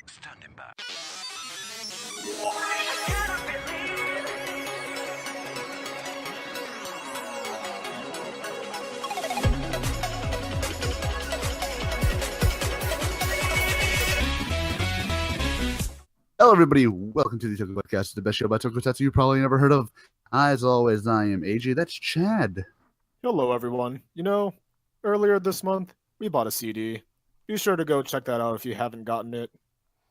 Standing back. Hello, everybody. Welcome to the Toku Podcast, the best show about Tokusatsu you probably never heard of. As always, I am AJ. That's Chad. Hello, everyone. Earlier this month, we bought a CD. Be sure to go check that out if you haven't gotten it.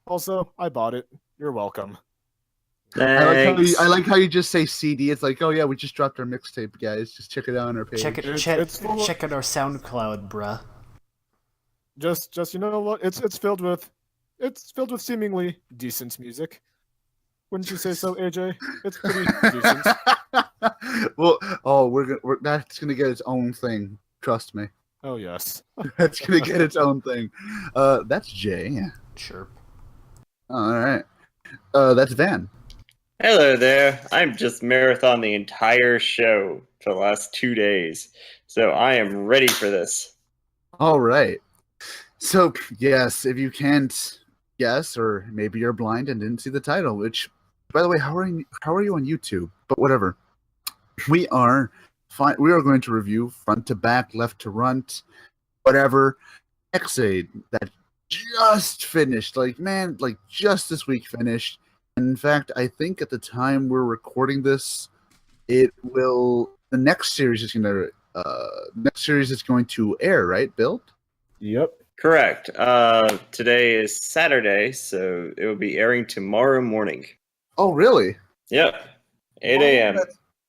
Also, I bought it. You're welcome. Thanks. I like how you just say CD. It's like, oh yeah, we just dropped our mixtape, guys. Just check it out on our page. Check it. It's Check out our SoundCloud, bruh. Just you know what? It's filled with seemingly decent music. Wouldn't you say so, AJ? It's pretty decent. Well, that's gonna get its own thing. Trust me. Oh yes. That's gonna get its own thing. That's Jay. Chirp. All right. That's Van. Hello there. I'm just marathon the entire show for the last 2 days, so I am ready for this. All right. So yes, if you can't guess, or maybe you're blind and didn't see the title, which, by the way, how are you on YouTube? But whatever. We are fine. We are going to review front to back, left to right, whatever. X-Aid that just finished. Just this week finished. And in fact, I think at the time we're recording this, the next series is going to air, right, Bill? Yep. Correct. Today is Saturday, so it will be airing tomorrow morning. Oh, really? Yep. 8 a.m.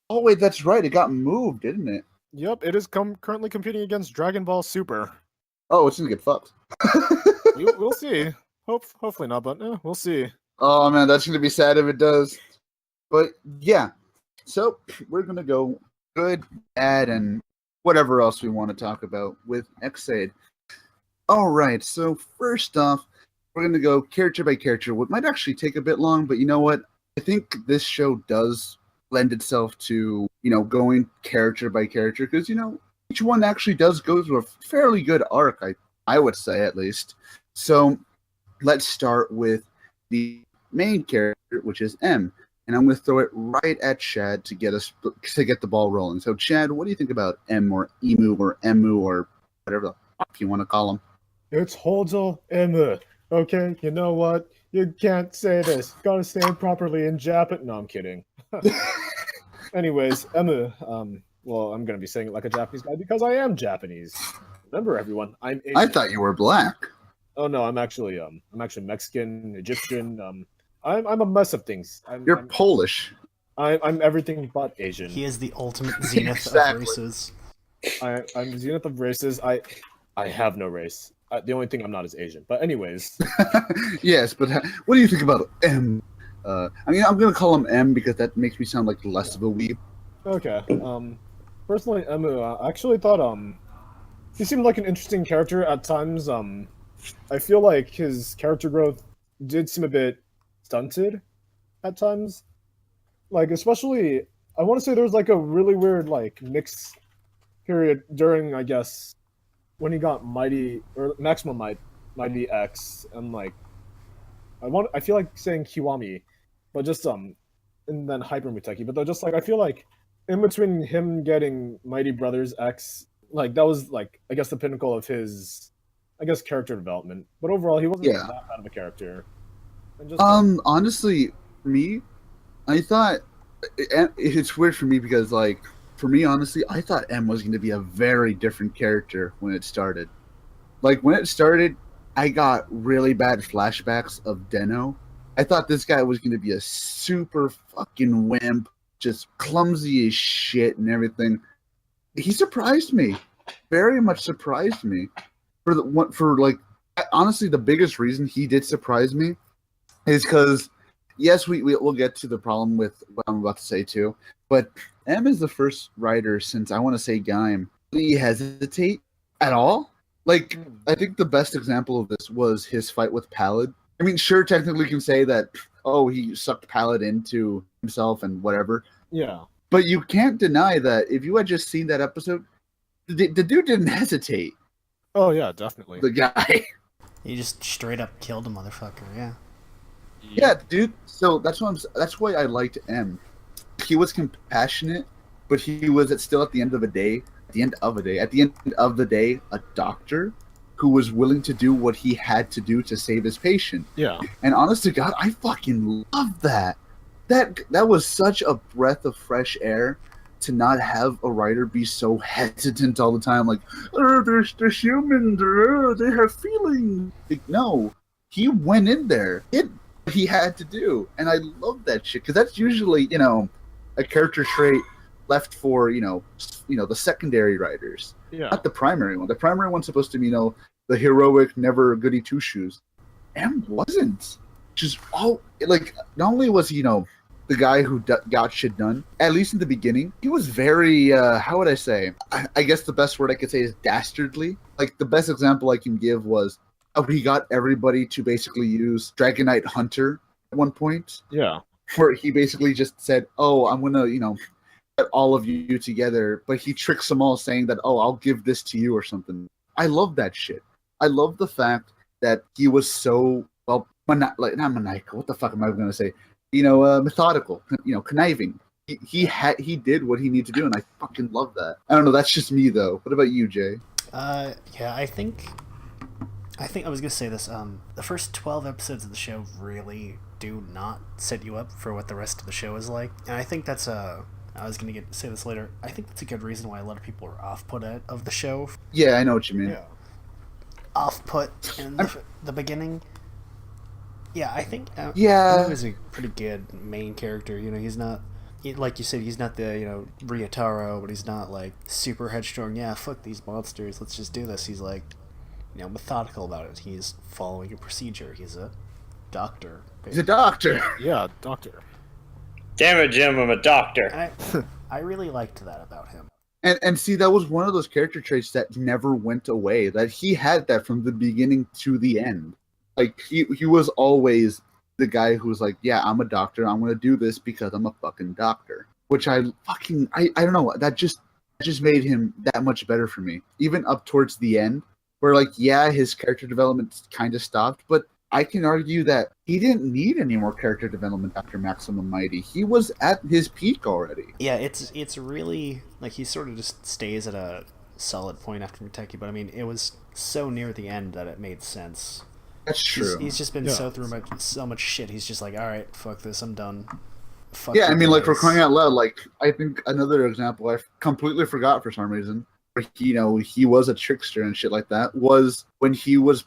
Oh, wait, that's right. It got moved, didn't it? Yep. It is currently competing against Dragon Ball Super. Oh, it's gonna get fucked. We'll see. Hopefully not, but we'll see. Oh man, that's gonna be sad if it does. But yeah, so we're gonna go good, bad, and whatever else we want to talk about with X-Aid. All right, so first off, we're gonna go character by character. What might actually take a bit long, but you know what? I think this show does lend itself to going character by character because each one actually does go through a fairly good arc. I would say at least. So let's start with the main character, which is M, and I'm going to throw it right at Chad to get the ball rolling. So Chad, what do you think about M or Emu or Emu or whatever the fuck you want to call him? It's Hojo Emu. Okay, you know what? You can't say this. Gotta say it properly in Japan. No, I'm kidding. Anyways, Emu. Well, I'm gonna be saying it like a Japanese guy because I am Japanese. Remember, everyone, I'm Asian. I thought you were black. Oh no, I'm actually Mexican, Egyptian. I'm a mess of things. You're I'm Polish. I'm everything but Asian. He is the ultimate zenith Exactly. of races. I'm the zenith of races. I have no race. The only thing I'm not is Asian. But anyways. Yes, but what do you think about M? I'm gonna call him M because that makes me sound like less of a weeb. Okay. Personally, Emu, I actually thought he seemed like an interesting character at times. I feel like his character growth did seem a bit stunted at times. Like, especially, I want to say there was like a really weird mix period during, I guess, when he got Maximum Mighty X, and I feel like saying Kiwami, but just and then Hyper Muteki, but they're just I feel like in between him getting Mighty Brothers X, that was I guess the pinnacle of his character development. But overall, he wasn't that bad of a character. And just, honestly, for me, I thought it's weird for me because for me, honestly, I thought M was going to be a very different character when it started. When it started, I got really bad flashbacks of Deno. I thought this guy was going to be a super fucking wimp, just clumsy as shit and everything. He surprised me, very much surprised me. Honestly, the biggest reason he did surprise me is because, yes, we'll get to the problem with what I'm about to say too, but M is the first writer since I want to say Gaim really hesitate at all. I think the best example of this was his fight with Pallid. I mean, sure, technically you can say that, he sucked Pallid into himself and whatever. Yeah. But you can't deny that if you had just seen that episode, the dude didn't hesitate. Oh yeah, definitely. The guy. He just straight up killed a motherfucker. Yeah. Yeah, dude. So that's why I liked M. He was compassionate, but he was still at the end of the day, a doctor who was willing to do what he had to do to save his patient. Yeah. And honest to God, I fucking love that. That was such a breath of fresh air to not have a writer be so hesitant all the time, like, oh, they're humans, or they have feelings. Like, no, he went in there, did what he had to do, and I love that shit because that's usually, a character trait left for the secondary writers, Yeah. not the primary one. The primary one's supposed to be the heroic, never goody two shoes. M wasn't. Just all like not only was he the guy who got shit done, at least in the beginning, he was very how would I say? I guess the best word I could say is dastardly. Like the best example I can give was he got everybody to basically use Dragonite Hunter at one point. Yeah. Where he basically just said, "Oh, I'm gonna, get all of you together," but he tricks them all, saying that, "Oh, I'll give this to you" or something. I love that shit. I love the fact that he was so not maniacal. What the fuck am I gonna say? Methodical. Conniving. He did what he needed to do, and I fucking love that. I don't know. That's just me, though. What about you, Jay? Yeah, I think I was gonna say this. The first 12 episodes of the show really do not set you up for what the rest of the show is like, and I think that's I was gonna say this later. I think that's a good reason why a lot of people are off-put of the show. Yeah, I know what you mean. Yeah. Off-put in the beginning. Yeah, I think he was a pretty good main character. He's not, like you said, he's not the Ryotaro, but he's not like super headstrong. Yeah, fuck these monsters, let's just do this. He's like, methodical about it. He's following a procedure. He's a doctor. He's a doctor. Yeah, doctor. Damn it, Jim, I'm a doctor. I really liked that about him. And see, that was one of those character traits that never went away. That he had that from the beginning to the end. Like he was always the guy who was like, yeah, I'm a doctor. I'm gonna do this because I'm a fucking doctor. Which I don't know. That just made him that much better for me. Even up towards the end, where like, yeah, his character development kind of stopped, but I can argue that he didn't need any more character development after Maximum Mighty. He was at his peak already. Yeah, it's really like he sort of just stays at a solid point after Muteki, but I mean, it was so near the end that it made sense. That's true. He's just been through so much shit. He's just like, all right, fuck this, I'm done. Fuck yeah, I mean, guys. like, for crying out loud, like, I think another example I completely forgot for some reason, where he was a trickster and shit like that, was when he was,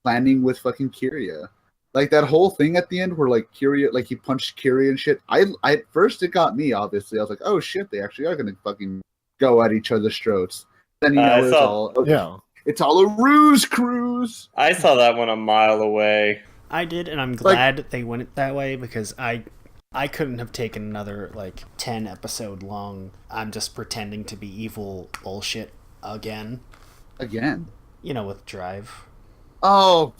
planning with fucking Kiria. Like, that whole thing at the end where, like, Kiria, like, he punched Kiria and shit, I at first it got me, obviously. I was like, oh shit, they actually are gonna fucking go at each other's throats. Then, it's all a ruse, Cruz. I saw that one a mile away. I did, and I'm glad they went that way because I couldn't have taken another 10 episode long I'm just pretending to be evil bullshit again. With Drive. Oh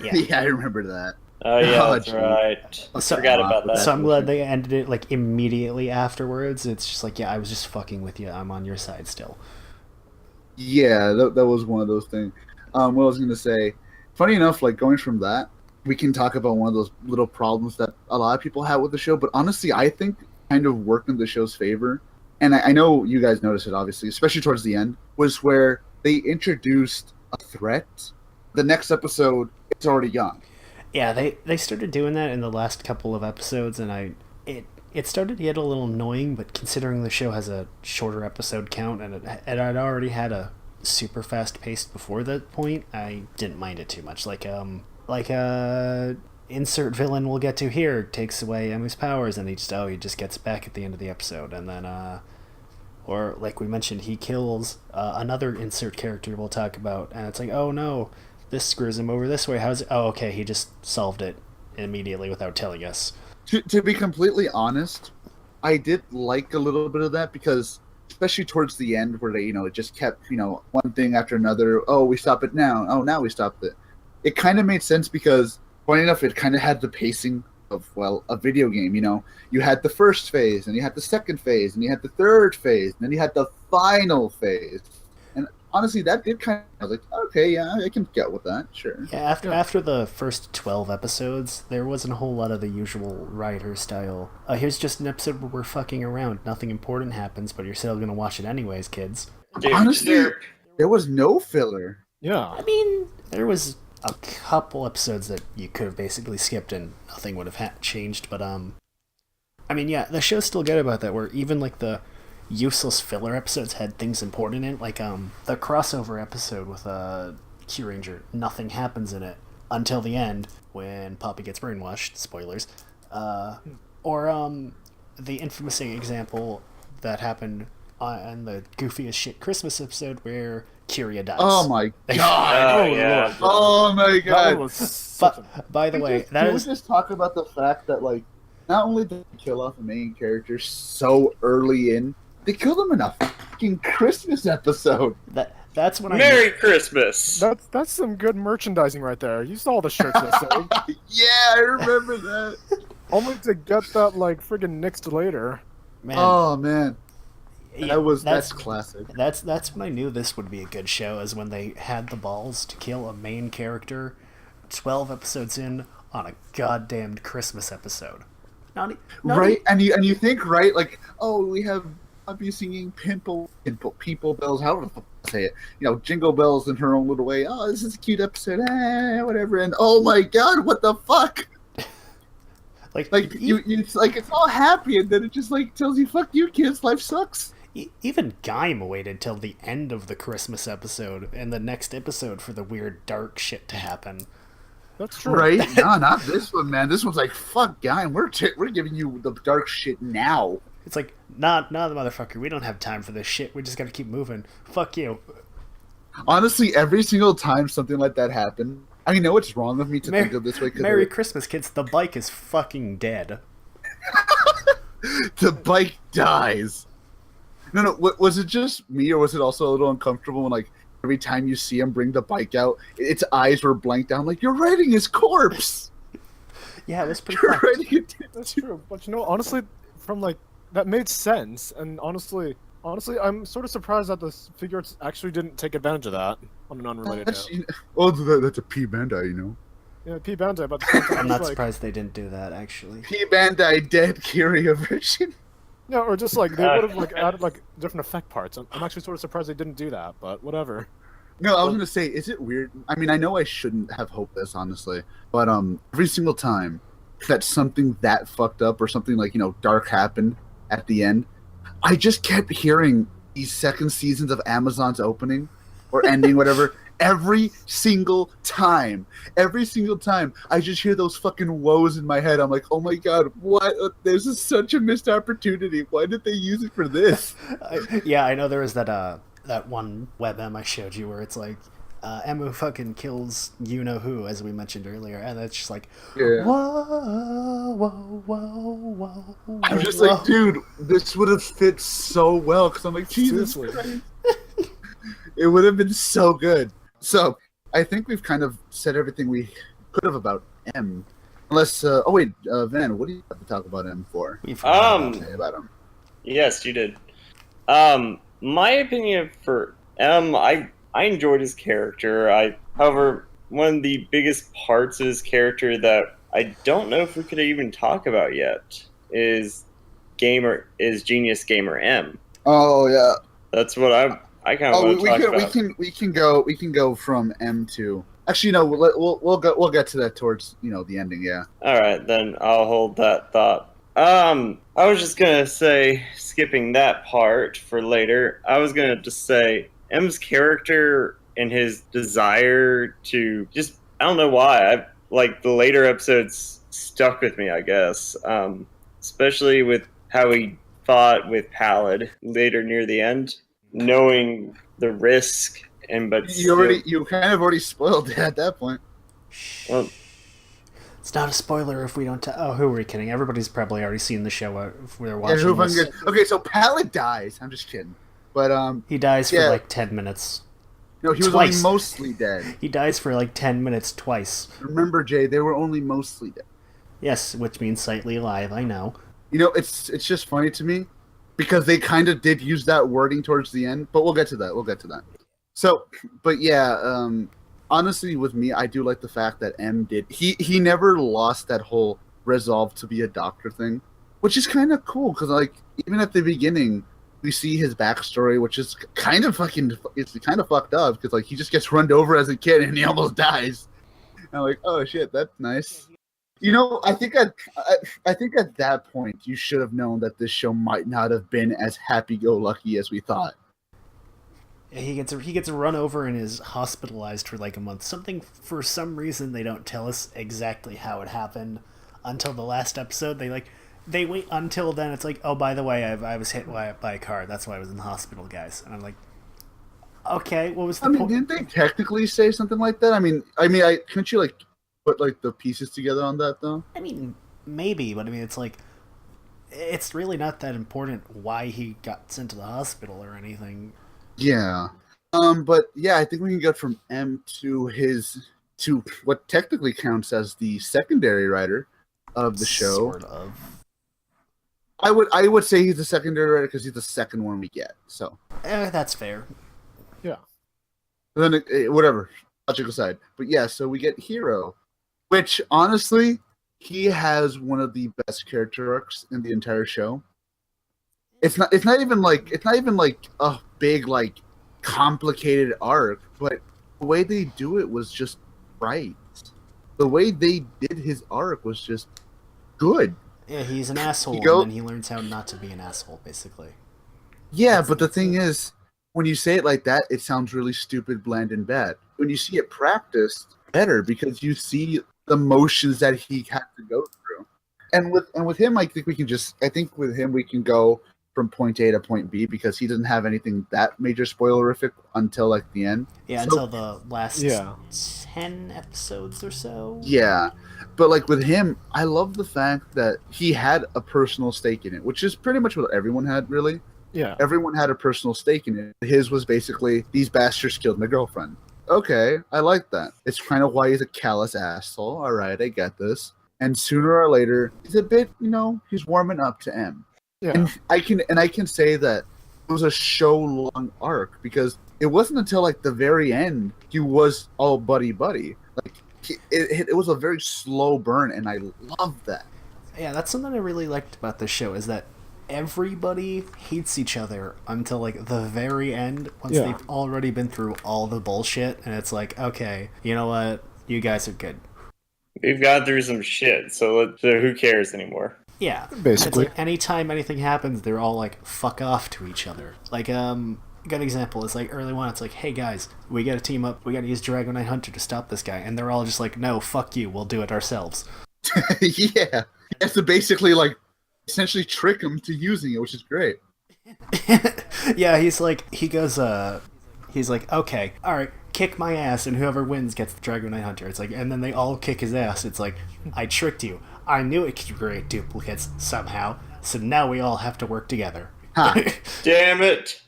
yeah, I remember that. Oh yeah, that's right. I forgot about that. So I'm glad they ended it immediately afterwards. It's just like, yeah, I was just fucking with you. I'm on your side still. Yeah, that was one of those things. What I was going to say, funny enough, going from that, we can talk about one of those little problems that a lot of people have with the show, but honestly, I think kind of worked in the show's favor, and I know you guys noticed it, obviously, especially towards the end, was where they introduced a threat. The next episode, it's already gone. Yeah, they started doing that in the last couple of episodes, and it started to get a little annoying, but considering the show has a shorter episode count and I'd already had a super fast pace before that point, I didn't mind it too much. Insert villain we'll get to here takes away Emu's powers, and he just gets back at the end of the episode, and then or like we mentioned, he kills another insert character we'll talk about, and it's like, oh no, this screws him over this way. How's it? Oh, okay, he just solved it immediately without telling us. To be completely honest, I did like a little bit of that because, especially towards the end, where they, it just kept, one thing after another. Oh, we stop it now. Oh, now we stopped it. It kind of made sense because, funny enough, it kind of had the pacing of, a video game. You had the first phase, and you had the second phase, and you had the third phase, and then you had the final phase. And honestly, that did kind of, I was like, okay, yeah, I can get with that, sure. Yeah, after the first 12 episodes, there wasn't a whole lot of the usual writer style. Here's just an episode where we're fucking around. Nothing important happens, but you're still gonna watch it anyways, kids. Dude, Honestly, there was no filler. Yeah. I mean, there was a couple episodes that you could have basically skipped and nothing would have changed, but I mean, yeah, the show's still good about that, where even like the useless filler episodes had things important in it, like the crossover episode with Q Ranger. Nothing happens in it until the end when Poppy gets brainwashed. Spoilers. Or the infamous example that happened on the Goofy as Shit Christmas episode where Kyria dies. Oh my god! Oh, yeah. Oh my god! But By the way, that can is we just talk about the fact that, like, not only did they kill off the main character so early in, they killed him in a fucking Christmas episode. that's when Merry Christmas. that's some good merchandising right there. You saw the shirts yesterday. Yeah, I remember that. Only to get that like friggin' nixed later. Man, Oh man, yeah, that's classic. That's when I knew this would be a good show, is when they had the balls to kill a main character 12 episodes in on a goddamn Christmas episode. Not Right, and you think, right, like, oh, we have Poppy singing people bells, however the fuck I say it, jingle bells in her own little way. Oh, this is a cute episode, whatever. And oh my god, what the fuck? Like you it's like it's all happy, and then it just like tells you, fuck you, kids, life sucks. Even Gaim waited till the end of the Christmas episode and the next episode for the weird dark shit to happen. That's true. Right? No, not this one, man. This one's like, fuck, guy, we're giving you the dark shit now. It's like, nah, the motherfucker, we don't have time for this shit. We just gotta keep moving. Fuck you. Honestly, every single time something like that happened, I know it's wrong of me to think of this way. Merry Christmas, kids. The bike is fucking dead. The bike dies. No, was it just me, or was it also a little uncomfortable when, like, every time you see him bring the bike out, its eyes were blanked out, like, you're riding his corpse! Yeah, it was pretty You're fucked. riding it. That's true. But honestly, from like that made sense. And honestly, I'm sort of surprised that the figure arts actually didn't take advantage of that on an unrelated note. Oh, that's a P Bandai, Yeah, P Bandai, but the I'm not like, surprised they didn't do that, actually. P Bandai dead Kyria version. yeah, or just like they would have like added like different effect parts. I'm actually sort of surprised they didn't do that, but whatever. No, I was gonna say, is it weird? I mean, I know I shouldn't have hoped this, honestly, but every single time that something that fucked up or something like dark happened at the end, I just kept hearing these second seasons of Amazon's opening or ending, whatever. Every single time, I just hear those fucking woes in my head. I'm like, oh my god, what? This is such a missed opportunity. Why did they use it for this? Yeah, I know there was that one webm I showed you where it's like, Emu fucking kills you-know-who, as we mentioned earlier, and it's just like, Yeah. whoa. I'm just like, dude, this would have fit so well, because I'm like, Jesus Seriously. Christ. It would have been so good. So, I think we've kind of said everything we could have about M. Unless, Van, what do you have to talk about M for? We forgot Say about him. Yes, you did. My opinion for M, I enjoyed his character. However, one of the biggest parts of his character that I don't know if we could even talk about yet is Genius Gamer M. Oh yeah. That's what I kind of want to talk about. We can go from M to. Actually, no. We'll get to that towards the ending. Yeah. All right, then I'll hold that thought. I was just gonna say, skipping that part for later, I was gonna just say M's character and his desire to just, I don't know why, like the later episodes stuck with me, I guess. Especially with how he fought with Pallid later near the end, knowing the risk you kind of already spoiled it at that point. Well, It's not a spoiler if we don't tell. Oh, who are we kidding? Everybody's probably already seen the show if they're watching this. Okay, so Pallid dies. I'm just kidding. But he dies for like 10 minutes. No, he was only mostly dead. He dies for like 10 minutes twice. Remember, Jay, they were only mostly dead. Yes, which means slightly alive, I know. It's just funny to me because they kind of did use that wording towards the end, but we'll get to that. So, but yeah, honestly, with me, I do like the fact that M did. He never lost that whole resolve to be a doctor thing, which is kind of cool because like even at the beginning, we see his backstory, which is kind of it's kind of fucked up because like he just gets run over as a kid and he almost dies. And I'm like, oh shit, that's nice. You know, I think at that point you should have known that this show might not have been as happy-go-lucky as we thought. He gets run over and is hospitalized for like a month. Something, for some reason, they don't tell us exactly how it happened until the last episode. They wait until then. It's like, oh, by the way, I was hit by a car. That's why I was in the hospital, guys. And I'm like, okay, what was the point? Didn't they technically say something like that? Couldn't you like put like the pieces together on that though? I mean, maybe, but I mean, it's like, it's really not that important why he got sent to the hospital or anything. Yeah. But yeah, I think we can go from M to what technically counts as the secondary writer of the show. Sort of. I would say he's the secondary writer because he's the second one we get. So. That's fair. Yeah. And then whatever, logic aside. But yeah, so we get Hero, which honestly, he has one of the best character arcs in the entire show. It's not even like a big like complicated arc, but the way they do it was just right. The way they did his arc was just good. Yeah, he's an asshole, and then he learns how not to be an asshole, basically. Yeah, but the thing is, when you say it like that, it sounds really stupid, bland, and bad. When you see it practiced, better, because you see the motions that he had to go through. And with him, I think we can go from point A to point B because he doesn't have anything that major spoilerific until like the end. Yeah, until the last 10 episodes or so. Yeah. But like with him, I love the fact that he had a personal stake in it, which is pretty much what everyone had, really. Yeah. Everyone had a personal stake in it. His was basically, these bastards killed my girlfriend. Okay, I like that. It's kind of why he's a callous asshole. All right, I get this. And sooner or later, he's a bit, he's warming up to M. Yeah. And I can say that it was a show-long arc because it wasn't until like the very end he was all buddy-buddy. Like it was a very slow burn, and I love that. Yeah, that's something I really liked about this show is that everybody hates each other until like the very end once they've already been through all the bullshit, and it's like, okay, you know what, you guys are good. We've gone through some shit, so who cares anymore? Yeah, basically. It's like anytime anything happens, they're all like fuck off to each other. Like a good example is like early on, it's like, hey guys, we gotta team up, we gotta use Dragonite Hunter to stop this guy, and they're all just like, no, fuck you, we'll do it ourselves. Yeah, he has to basically like essentially trick him to using it, which is great. Yeah, he's like, okay, alright, kick my ass, and whoever wins gets the Dragonite Hunter. It's like, and then they all kick his ass. It's like, I tricked you. I knew it could create duplicates somehow, so now we all have to work together. Huh. Damn it.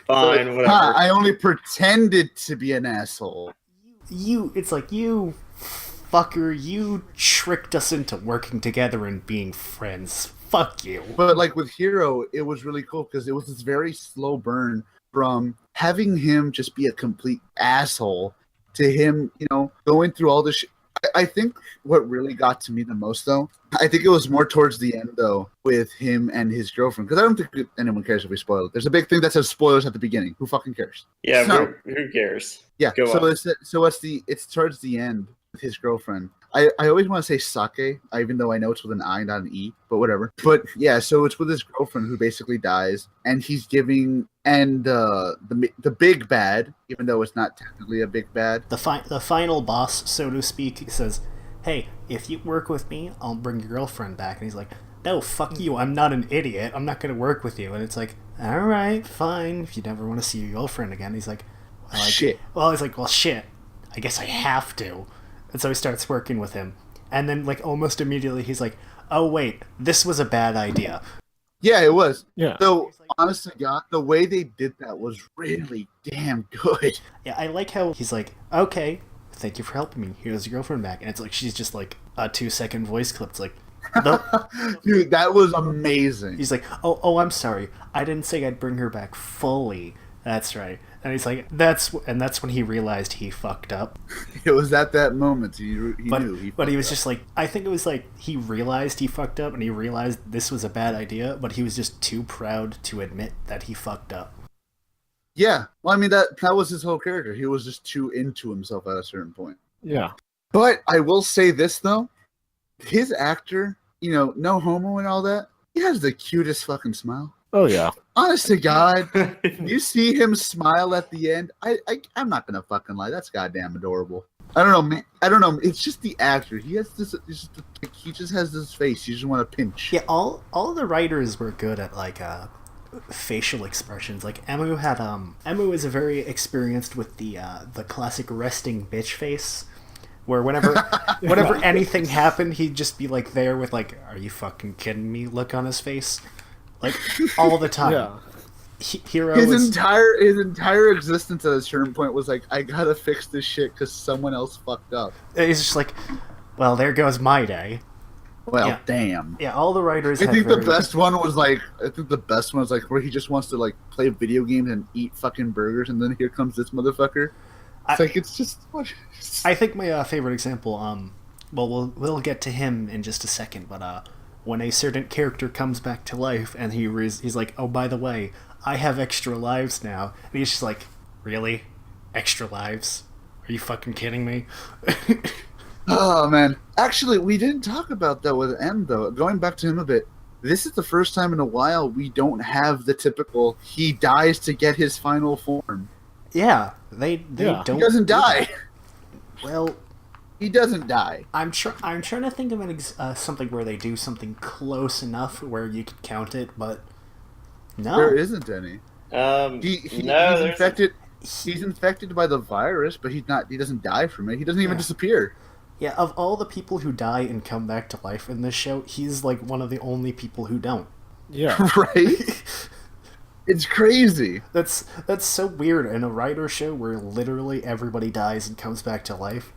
Fine, whatever. I only pretended to be an asshole. It's like, you fucker, you tricked us into working together and being friends. Fuck you. But like with Hero, it was really cool because it was this very slow burn from having him just be a complete asshole to him, going through all this shit. I think what really got to me the most, though, I think it was more towards the end, though, with him and his girlfriend. Because I don't think anyone cares if we spoil it. There's a big thing that says spoilers at the beginning. Who fucking cares? Yeah, who cares? Yeah, it's towards the end with his girlfriend. I always want to say Sake, even though I know it's with an I, not an E, but whatever. But yeah, so it's with his girlfriend who basically dies, and he's giving the big bad, even though it's not technically a big bad. The final boss, so to speak, says, hey, if you work with me, I'll bring your girlfriend back. And he's like, no, fuck you, I'm not an idiot, I'm not going to work with you. And it's like, alright, fine, if you never want to see your girlfriend again. He's like, shit. Well, he's like, well, shit, I guess I have to. And so he starts working with him. And then, like, almost immediately, he's like, oh, wait, this was a bad idea. Yeah, it was. Yeah. So, honestly, God, the way they did that was really damn good. Yeah, I like how he's like, okay, thank you for helping me. Here's your girlfriend back. And it's like, she's just like a 2-second voice clip. It's like, dude, that was amazing. He's like, oh, I'm sorry. I didn't say I'd bring her back fully. That's right. And he's like, that's when he realized he fucked up. It was at that moment he knew But he was just like, I think it was like he realized he fucked up and he realized this was a bad idea, but he was just too proud to admit that he fucked up. Yeah, well, I mean that was his whole character. He was just too into himself at a certain point. Yeah. But I will say this though, his actor, no homo and all that, he has the cutest fucking smile. Oh yeah. Honest to God, you see him smile at the end. I'm not gonna fucking lie. That's goddamn adorable. I don't know, man. I don't know. It's just the actor. He has this. He just has this face. You just want to pinch. Yeah, all of the writers were good at like facial expressions. Like Emu is very experienced with the classic resting bitch face, where whenever anything happened, he'd just be like there with like, "Are you fucking kidding me?" look on his face. Like all the time. Yeah. His entire existence at a certain point was like, I gotta fix this shit because someone else fucked up. He's just like, well, there goes my day. Well, yeah. Damn. Yeah, all the writers. I think the best one was like where he just wants to like play video games and eat fucking burgers, and then here comes this motherfucker. It's just. I think my favorite example. Well, we'll get to him in just a second, but when a certain character comes back to life and he's like, oh, by the way, I have extra lives now. And he's just like, really? Extra lives? Are you fucking kidding me? Oh, man. Actually, we didn't talk about that with M, though. Going back to him a bit, this is the first time in a while we don't have the typical, he dies to get his final form. Yeah, they don't. He doesn't die. Well... He doesn't die. I'm trying to think of something where they do something close enough where you could count it, but no, there isn't any. He's infected. He's infected by the virus, but he's not. He doesn't die from it. He doesn't even disappear. Yeah, of all the people who die and come back to life in this show, he's like one of the only people who don't. Yeah, right. It's crazy. That's so weird. In a writer show where literally everybody dies and comes back to life,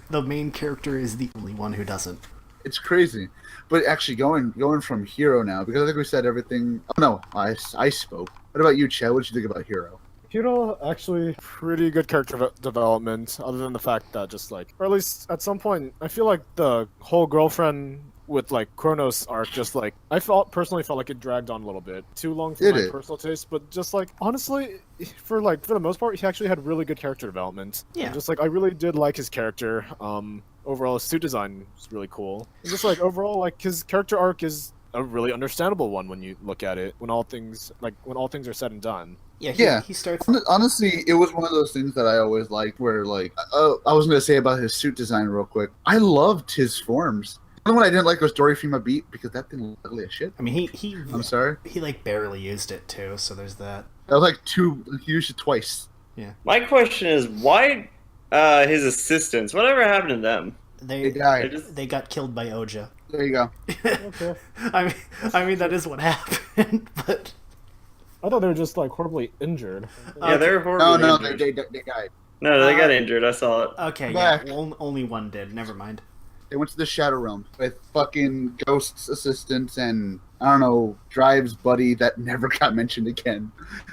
the main character is the only one who doesn't. It's crazy. But actually, going from Hero now, because I think we said everything. Oh no, I spoke. What about you, Chad? What did you think about Hero? Hero, actually, pretty good character development, other than the fact that just like, or at least at some point, I feel like the whole girlfriend with like Kronos arc, just like, I personally felt like it dragged on a little bit too long for my personal taste, but just like, honestly, for the most part, he actually had really good character development. Yeah. And just like, I really did like his character. Overall, his suit design was really cool. And just like, overall, like, his character arc is a really understandable one when you look at it, when all things are said and done. Yeah, he starts... Honestly, it was one of those things that I always liked, where like, I was going to say about his suit design real quick. I loved his forms. The only one I didn't like was Dorifima Beat, because that thing looked ugly as shit. I mean, I'm sorry? He like barely used it too, so there's that. That was like he used it twice. Yeah. My question is, why his assistants, whatever happened to them? They died. They got killed by Oja. There you go. Okay. I mean that is what happened, but... I thought they were just like horribly injured. Yeah, they're horribly injured. They died. No, they got injured. I saw it. Okay, yeah, only one did. Never mind. They went to the Shadow Realm with fucking Ghost's assistants and, I don't know, Drive's buddy that never got mentioned again.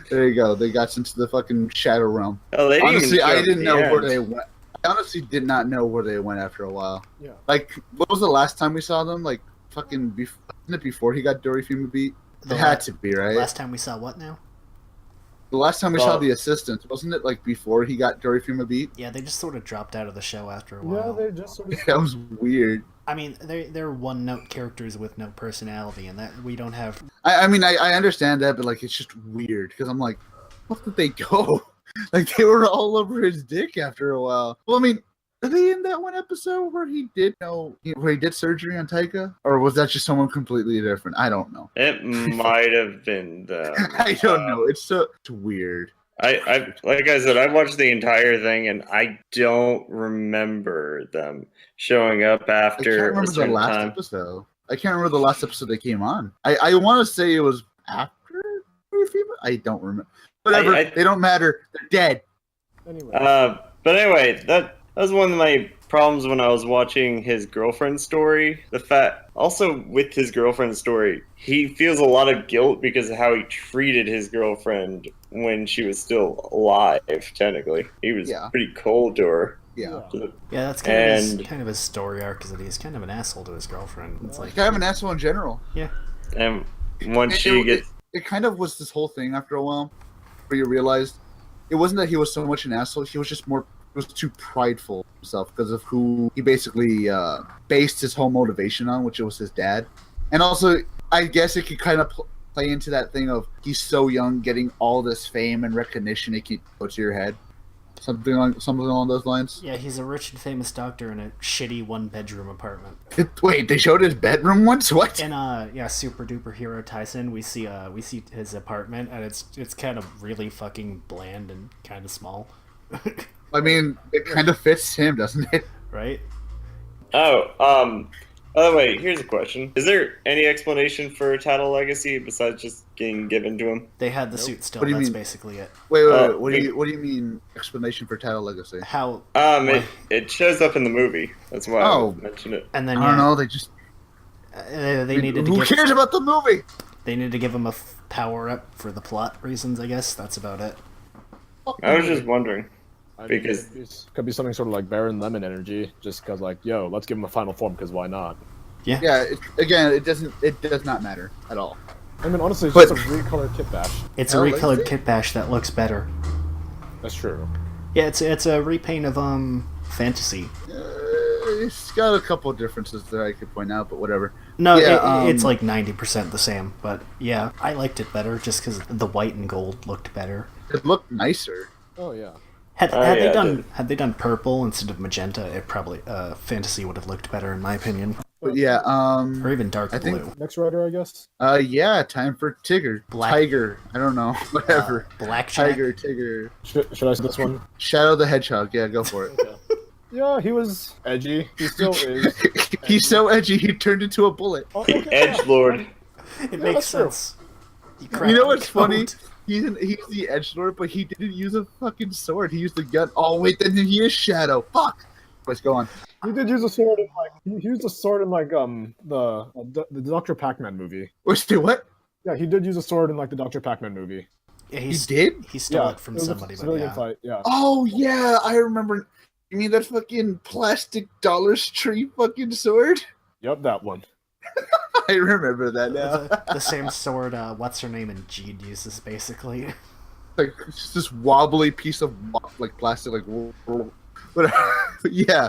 There you go. They got into the fucking Shadow Realm. Oh, they didn't honestly, even I didn't know where end. they went. I honestly did not know where they went after a while. Yeah. Like, what was the last time we saw them? Like, fucking, wasn't it before he got Dorifima Beat? It had to be, right? Last time we saw what now? The last time we saw the assistants, wasn't it like before he got Dorifima Beat? Yeah, they just sort of dropped out of the show after a while. Yeah, they just sort of... That was weird. I mean, they're one-note characters with no personality, and that we don't have... I mean, I understand that, but, like, it's just weird, because I'm like, what did they go? Like, they were all over his dick after a while. Well, I mean, are they in that one episode where he did surgery on Taika? Or was that just someone completely different? I don't know. It might have been them. I don't know. It's weird. I like I said, I watched the entire thing, and I don't remember them showing up after I can't remember the last episode. I can't remember the last episode they came on. I want to say it was after Dorifima. I don't remember. Whatever. They don't matter. They're dead. Anyway. But anyway, that was one of my problems when I was watching his girlfriend's story. The fact, also with his girlfriend's story, he feels a lot of guilt because of how he treated his girlfriend when she was still alive, technically. He was pretty cold to her. Yeah. Yeah, that's kind of his story arc, is that he's kind of an asshole to his girlfriend. It's like kind of an asshole in general. Yeah. And once she gets... It kind of was this whole thing after a while, where you realized it wasn't that he was so much an asshole, he was just more... He was too prideful of himself because of who he basically based his whole motivation on, which was his dad. And also, I guess it could kind of play into that thing of he's so young, getting all this fame and recognition, it can go to your head. Something along those lines. Yeah, he's a rich and famous doctor in a shitty one-bedroom apartment. Wait, they showed his bedroom once? What? In Super Duper Hero Tyson, we see his apartment, and it's kind of really fucking bland and kind of small. I mean, it kind of fits him, doesn't it? Right? Oh, by the way, here's a question. Is there any explanation for Tattle Legacy besides just getting given to him? They had the suit still, What do you that's mean? Basically it. Wait, what do you mean explanation for Tattle Legacy? How... It shows up in the movie. That's why I mentioned it. And then, I don't know, they just... they needed to Who cares about the movie? They needed to give him a power-up for the plot reasons, I guess. That's about it. I was just wondering. Because it could be something sort of like Baron Lemon energy, just because like, yo, let's give him a final form, because why not? Yeah. Yeah. It does not matter at all. I mean, honestly, it's just a recolored Kit Bash. It's a recolored Kit Bash that looks better. That's true. Yeah, it's a repaint of Fantasy. It's got a couple of differences that I could point out, but whatever. No, yeah, it's like 90% the same, but yeah, I liked it better just because the white and gold looked better. It looked nicer. Oh yeah. Had they done purple instead of magenta, it probably Fantasy would have looked better in my opinion. But yeah, or even dark blue. Next writer, I guess. Yeah, time for Tiger. I don't know, whatever. Black Tiger. Should I say this one? Shadow the Hedgehog. Yeah, go for it. Okay. Yeah, he was edgy. He still is. He's so edgy. He turned into a bullet. Oh, okay, Edgelord. It makes sense. You know what's funny? He's the edgelord, but he didn't use a fucking sword. He used a gun. Oh wait, then he is Shadow. Fuck. Let's go on. He did use a sword in he used a sword in the Dr. Pac-Man movie. Wait, what? Yeah, he did use a sword in like the Dr. Pac-Man movie. Yeah, he did? He stole it from somebody, but yeah. Fight, yeah. Oh yeah, I remember. You mean that fucking plastic Dollar Tree fucking sword? Yep, that one. I remember that now. The same sword, what's her name in Jeed uses, basically. Like, it's just this wobbly piece of, like, plastic, like, whatever. Yeah.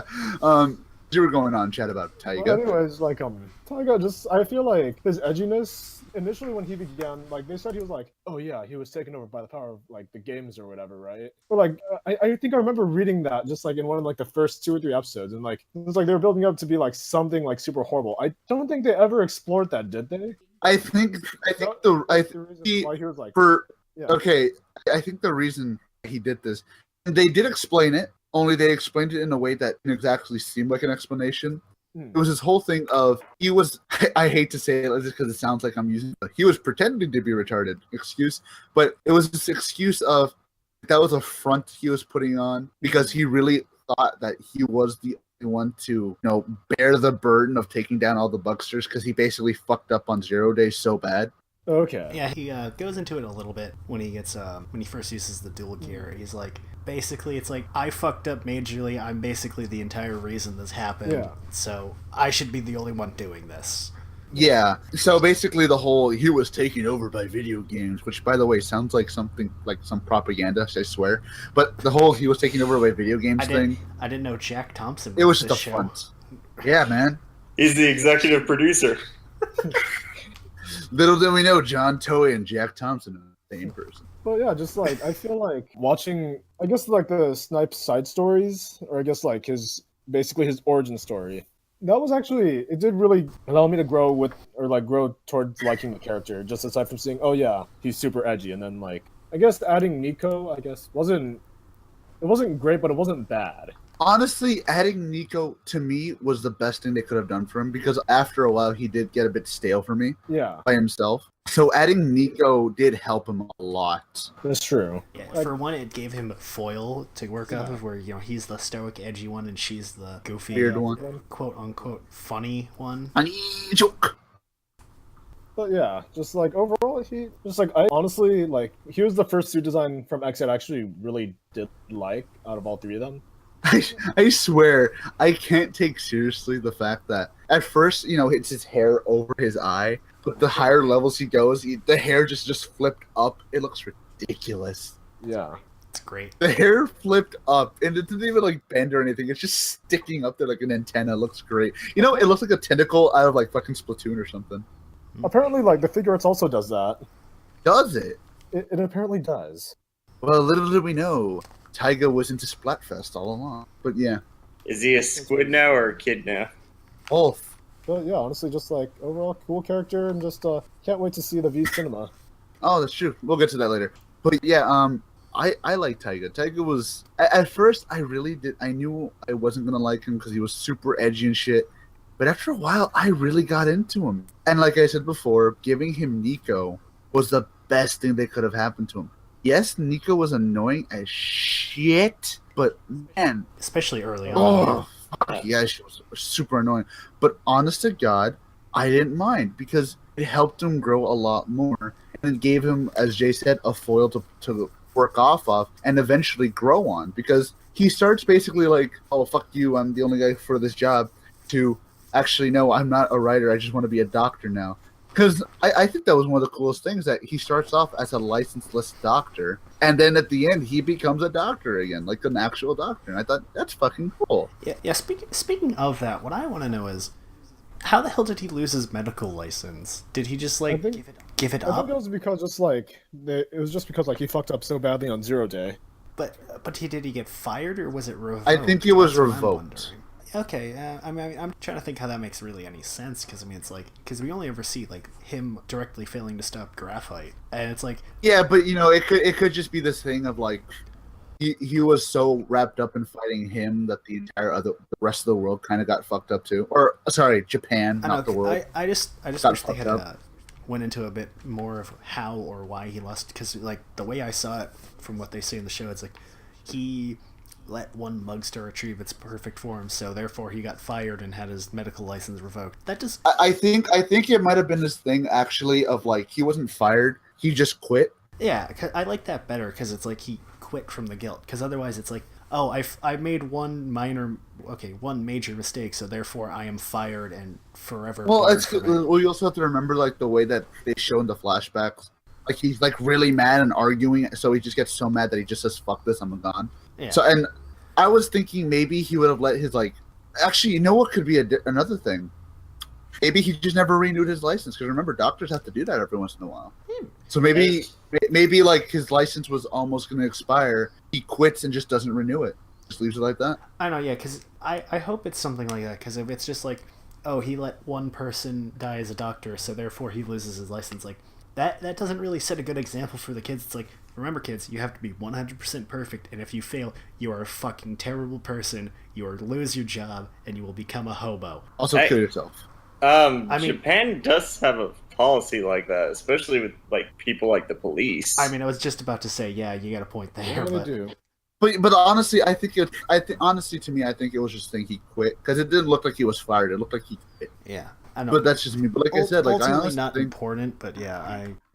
You were going on, chat about Taiga. Well, anyways, like, Taiga just, I feel like his edginess, initially when he began, like, they said he was like, oh yeah, he was taken over by the power of, like, the games or whatever, right? But, like, I think I remember reading that just, like, in one of, like, the first 2 or 3 episodes, and, like, it was like they were building up to be, like, something, like, super horrible. I don't think they ever explored that, did they? I think why he was like, okay, I think the reason he did this, and they did explain it, only they explained it in a way that didn't exactly seem like an explanation. It was this whole thing of, he was, I hate to say it just because it sounds like I'm using it, he was pretending to be retarded, excuse, but it was this excuse of, that was a front he was putting on, because he really thought that he was the only one to, bear the burden of taking down all the Bucksters, because he basically fucked up on 0 Days so bad. Okay. Yeah, he goes into it a little bit when he gets when he first uses the dual gear. He's like, basically, it's like, I fucked up majorly. I'm basically the entire reason this happened. Yeah. So I should be the only one doing this. Yeah. So basically, the whole he was taken over by video games, which by the way sounds like something like some propaganda. I swear. But the whole he was taken over by video games thing. I didn't know Jack Thompson. It was just a front. Yeah, man. He's the executive producer. Little did we know, John Toei and Jack Thompson are the same person. But yeah, just like, I feel like watching, I guess like the Snipes side stories, or I guess like basically his origin story. That was actually, it did really allow me to grow towards liking the character, just aside from seeing, oh yeah, he's super edgy. And then like, I guess adding Nico, I guess, it wasn't great, but it wasn't bad. Honestly, adding Nico to me was the best thing they could have done for him, because after a while he did get a bit stale for me. Yeah. By himself. So adding Nico did help him a lot. That's true. Yeah, for one, it gave him a foil to work off of, where he's the stoic, edgy one, and she's the goofy, Weird one, quote unquote funny one. Funny joke. But yeah, just like overall, I honestly he was the first suit design from X that I actually really did like out of all three of them. I swear, I can't take seriously the fact that at first, it's his hair over his eye, but the higher levels he goes, the hair just flipped up. It looks ridiculous. Yeah. It's great. The hair flipped up, and it didn't even bend or anything. It's just sticking up there like an antenna. It looks great. It looks like a tentacle out of fucking Splatoon or something. Apparently, the Figuarts also does that. Does it? It apparently does. Well, little did we know, Taiga was into Splatfest all along. But yeah. Is he a squid now or a kid now? Both. But yeah, honestly, just overall cool character, and just can't wait to see the V cinema. Oh, that's true. We'll get to that later. But yeah, I like Taiga. Taiga was at first I really did. I knew I wasn't gonna like him because he was super edgy and shit. But after a while, I really got into him. And like I said before, giving him Nico was the best thing that could have happened to him. Yes, Nico was annoying as shit, but man, especially early on. Oh, fuck yeah, she was super annoying. But honest to God, I didn't mind because it helped him grow a lot more, and it gave him, as Jay said, a foil to work off of and eventually grow on. Because he starts basically oh, fuck you, I'm the only guy for this job, to actually, no, I'm not a writer, I just want to be a doctor now. Because I think that was one of the coolest things, that he starts off as a licenseless doctor, and then at the end, he becomes a doctor again, like an actual doctor. And I thought, that's fucking cool. Yeah. Speaking of that, what I want to know is, how the hell did he lose his medical license? Did he just give it up? I think it was because he fucked up so badly on Zero Day. But did he get fired, or was it revoked? I think it was revoked. Okay, I mean, I'm trying to think how that makes really any sense, because I mean, it's because we only ever see him directly failing to stop graphite, and it's yeah, but it could just be this thing of he was so wrapped up in fighting him that the rest of the world kind of got fucked up too. Or sorry, Japan, not the world. I just wish they had went into a bit more of how or why he lost, because the way I saw it from what they say in the show, it's he let one Mugstar achieve its perfect form, so therefore he got fired and had his medical license revoked. That just I think it might have been this thing actually of he wasn't fired, he just quit. Yeah, I like that better, because it's he quit from the guilt, because otherwise it's oh, I made one major mistake, so therefore I am fired and forever. Well, we also have to remember the way that they show in the flashbacks, he's really mad and arguing, so he just gets so mad that he just says, fuck this, I'm gone. Yeah. So, and I was thinking maybe he would have let his actually, you know what could be another thing? Maybe he just never renewed his license, because remember, doctors have to do that every once in a while. So maybe his license was almost going to expire, he quits and just doesn't renew it, just leaves it like that. I know, yeah, because I hope it's something like that, because if it's just oh, he let one person die as a doctor, so therefore he loses his license, that doesn't really set a good example for the kids. It's remember, kids, you have to be 100% perfect, and if you fail, you are a fucking terrible person, you will lose your job, and you will become a hobo. Also, kill yourself. Japan does have a policy like that, especially with people like the police. I mean, I was just about to say, yeah, you got a point there. What do? But honestly, honestly, to me, I think it was just he quit, because it didn't look like he was fired. It looked like he quit. Yeah, I know. But that's just me. But I said, I honestly not think, important, but yeah,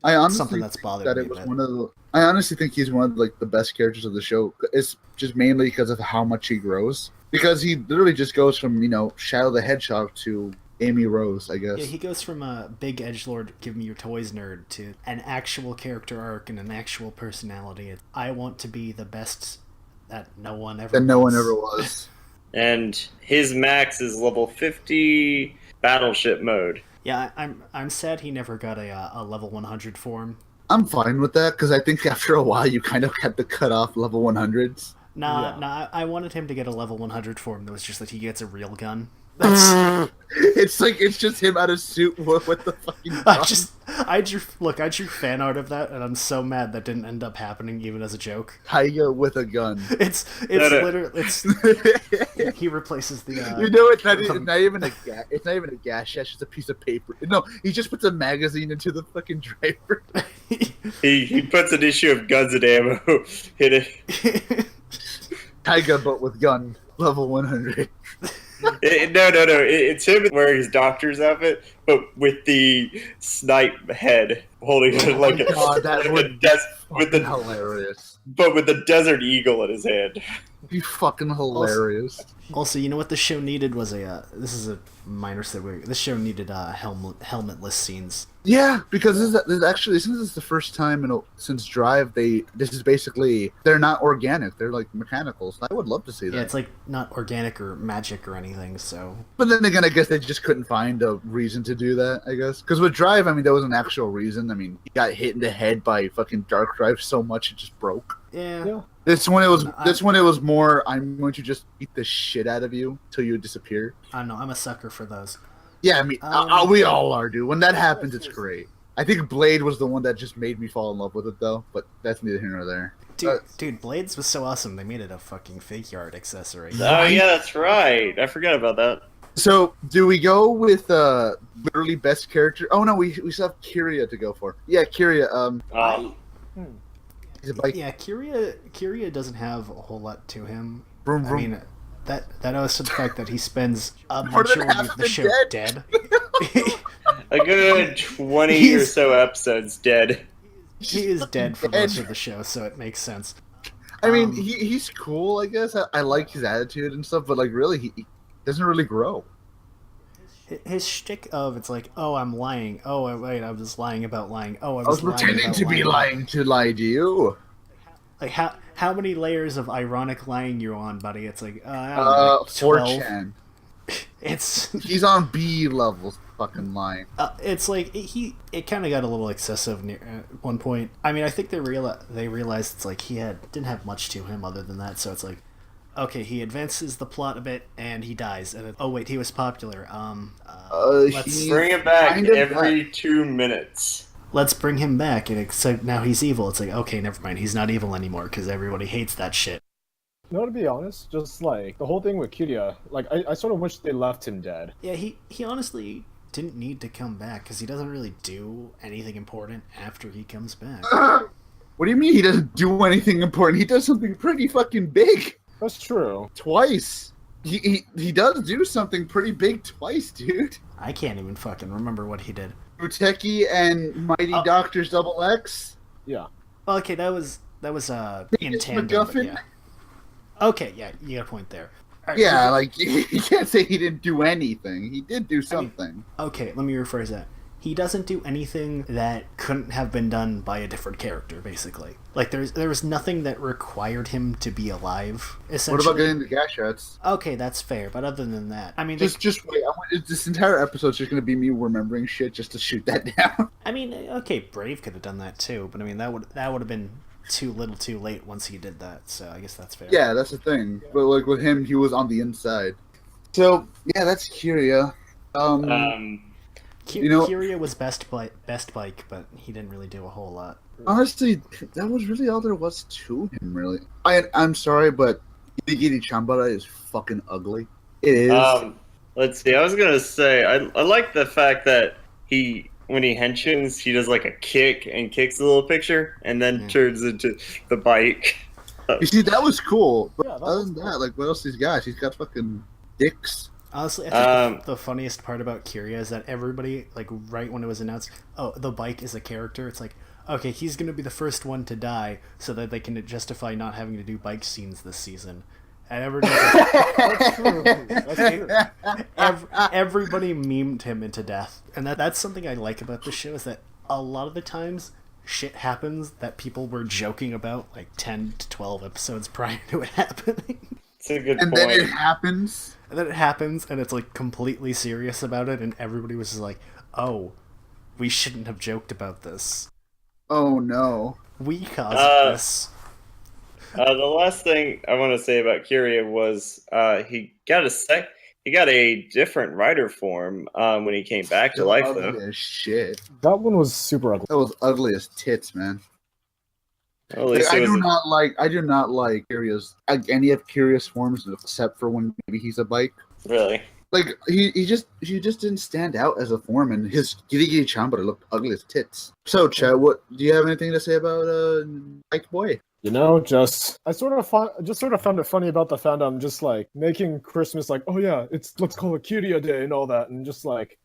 I honestly something that's bothered me. It was I honestly think he's one of the best characters of the show. It's just mainly because of how much he grows. Because he literally just goes from Shadow the Hedgehog to Amy Rose, I guess. Yeah, he goes from a big edgelord, give me your toys nerd, to an actual character arc and an actual personality. I want to be the best that no one ever was. And his max is level 50 battleship mode. Yeah, I'm sad he never got a level 100 form. I'm fine with that, because I think after a while you kind of had to cut off level 100s. Nah, I wanted him to get a level 100 form that was just that he gets a real gun. It's just him out of suit with the fucking gun. I drew fan art of that, and I'm so mad that didn't end up happening, even as a joke. Taiga with a gun. It's literally he replaces the. It's not even a gas. It's not even a gas shot. It's just a piece of paper. No, he just puts a magazine into the fucking driver. he puts an issue of Guns and Ammo. Hit it. Taiga, but with gun, level 100. No. It's him wearing his doctor's outfit, but with the snipe head, holding it like hilarious. But with the Desert Eagle in his hand. Be fucking hilarious. Also, you know what the show needed was this is a minor segue. This show needed helmetless scenes. Yeah, because this is actually, since it's the first time since Drive, this is basically, they're not organic. They're like mechanicals. I would love to see that. Yeah, it's like not organic or magic or anything. So. But then again, I guess they just couldn't find a reason to do that. I guess because with Drive, I mean, there was an actual reason. I mean, he got hit in the head by fucking Dark Drive so much it just broke. Yeah. This one it was more, I'm going to just beat the shit out of you till you disappear. I don't know. I'm a sucker for those. Yeah, I mean, we all are, dude. When that happens, it's great. I think Blade was the one that just made me fall in love with it, though. But that's neither here nor there. Dude, Blades was so awesome. They made it a fucking fake yard accessory. Oh yeah, that's right. I forgot about that. So, do we go with literally best character? Oh no, we still have Kiria to go for. Yeah, Kiria. He's a bike. Yeah, Kiria doesn't have a whole lot to him. Vroom, vroom. I mean, that owes to the fact that he spends a majority of the show dead. A good 20 or so episodes dead. He is dead for most of the show, so it makes sense. I mean, he's cool, I guess. I like his attitude and stuff, but like really, he doesn't really grow. His shtick of it's like, oh, I'm lying. Oh, wait, I was lying about lying. Oh, I was pretending to be lying to lie to you. Like how many layers of ironic lying you're on, buddy? It's like I don't know, like 4chan. He's on B levels, fucking lying. It's like it kind of got a little excessive near at one point. I mean, I think they realized it's like didn't have much to him other than that. So it's like, okay, he advances the plot a bit and he dies. And oh wait, he was popular. Let's bring him back every 2 minutes. Let's bring him back, and except now he's evil. It's like, okay, never mind, he's not evil anymore because everybody hates that shit. No, to be honest, just like the whole thing with Kiria, like I sort of wish they left him dead. Yeah, he honestly didn't need to come back because he doesn't really do anything important after he comes back. What do you mean he doesn't do anything important? He does something pretty fucking big. That's true. Twice. He does do something pretty big twice, dude. I can't even fucking remember what he did. Uteki and Mighty Doctors Double X. Yeah. Well, okay, that was in tandem. But yeah. Okay, yeah, you got a point there. Right, yeah, like you can't say he didn't do anything. He did do something. I mean, okay, let me rephrase that. He doesn't do anything that couldn't have been done by a different character, basically. Like there was nothing that required him to be alive. Essentially. What about getting the gas shots? Okay, that's fair. But other than that, I mean, just wait. This entire episode's just gonna be me remembering shit just to shoot that down. I mean, okay, Brave could have done that too, but I mean that would have been too little, too late once he did that. So I guess that's fair. Yeah, that's the thing. But like with him, he was on the inside. So yeah, that's Kiria. Kiria was best bike, but he didn't really do a whole lot. Honestly, that was really all there was to him, really. I'm sorry, but Higiri Chambara is fucking ugly. It is. Let's see, I was gonna say, I like the fact that when he henshins, he does like a kick and kicks the little picture, and then turns into the bike. You see, that was cool. But other than that, like, what else he's got? He's got fucking dicks. Honestly, I think the funniest part about Kiria is that everybody, like, right when it was announced, oh, the bike is a character, it's like, okay, he's going to be the first one to die so that they can justify not having to do bike scenes this season. And everybody's like, that's true. That's true. Everybody memed him into death. And that's something I like about this show is that a lot of the times shit happens that people were joking about like 10 to 12 episodes prior to it happening. It's a good point. Then it happens. And then it happens, and it's like completely serious about it, and everybody was just like, oh, we shouldn't have joked about this. Oh no. We caused this. The last thing I want to say about Kiria was he he got a different writer form when he came back to life, though. Ugly as shit. That one was super ugly. That was ugly as tits, man. Well, at least I do not like Kirya's any of Kirya's forms except for when maybe he's a bike. Really. Like he just didn't stand out as a form, and his Giri Chambara looked ugly as tits. So, Chad, what do you have anything to say about Bike Boy? You know, I sort of found it funny about the fandom, just like making Christmas like, oh yeah, let's call it Kirya Day and all that, and just like,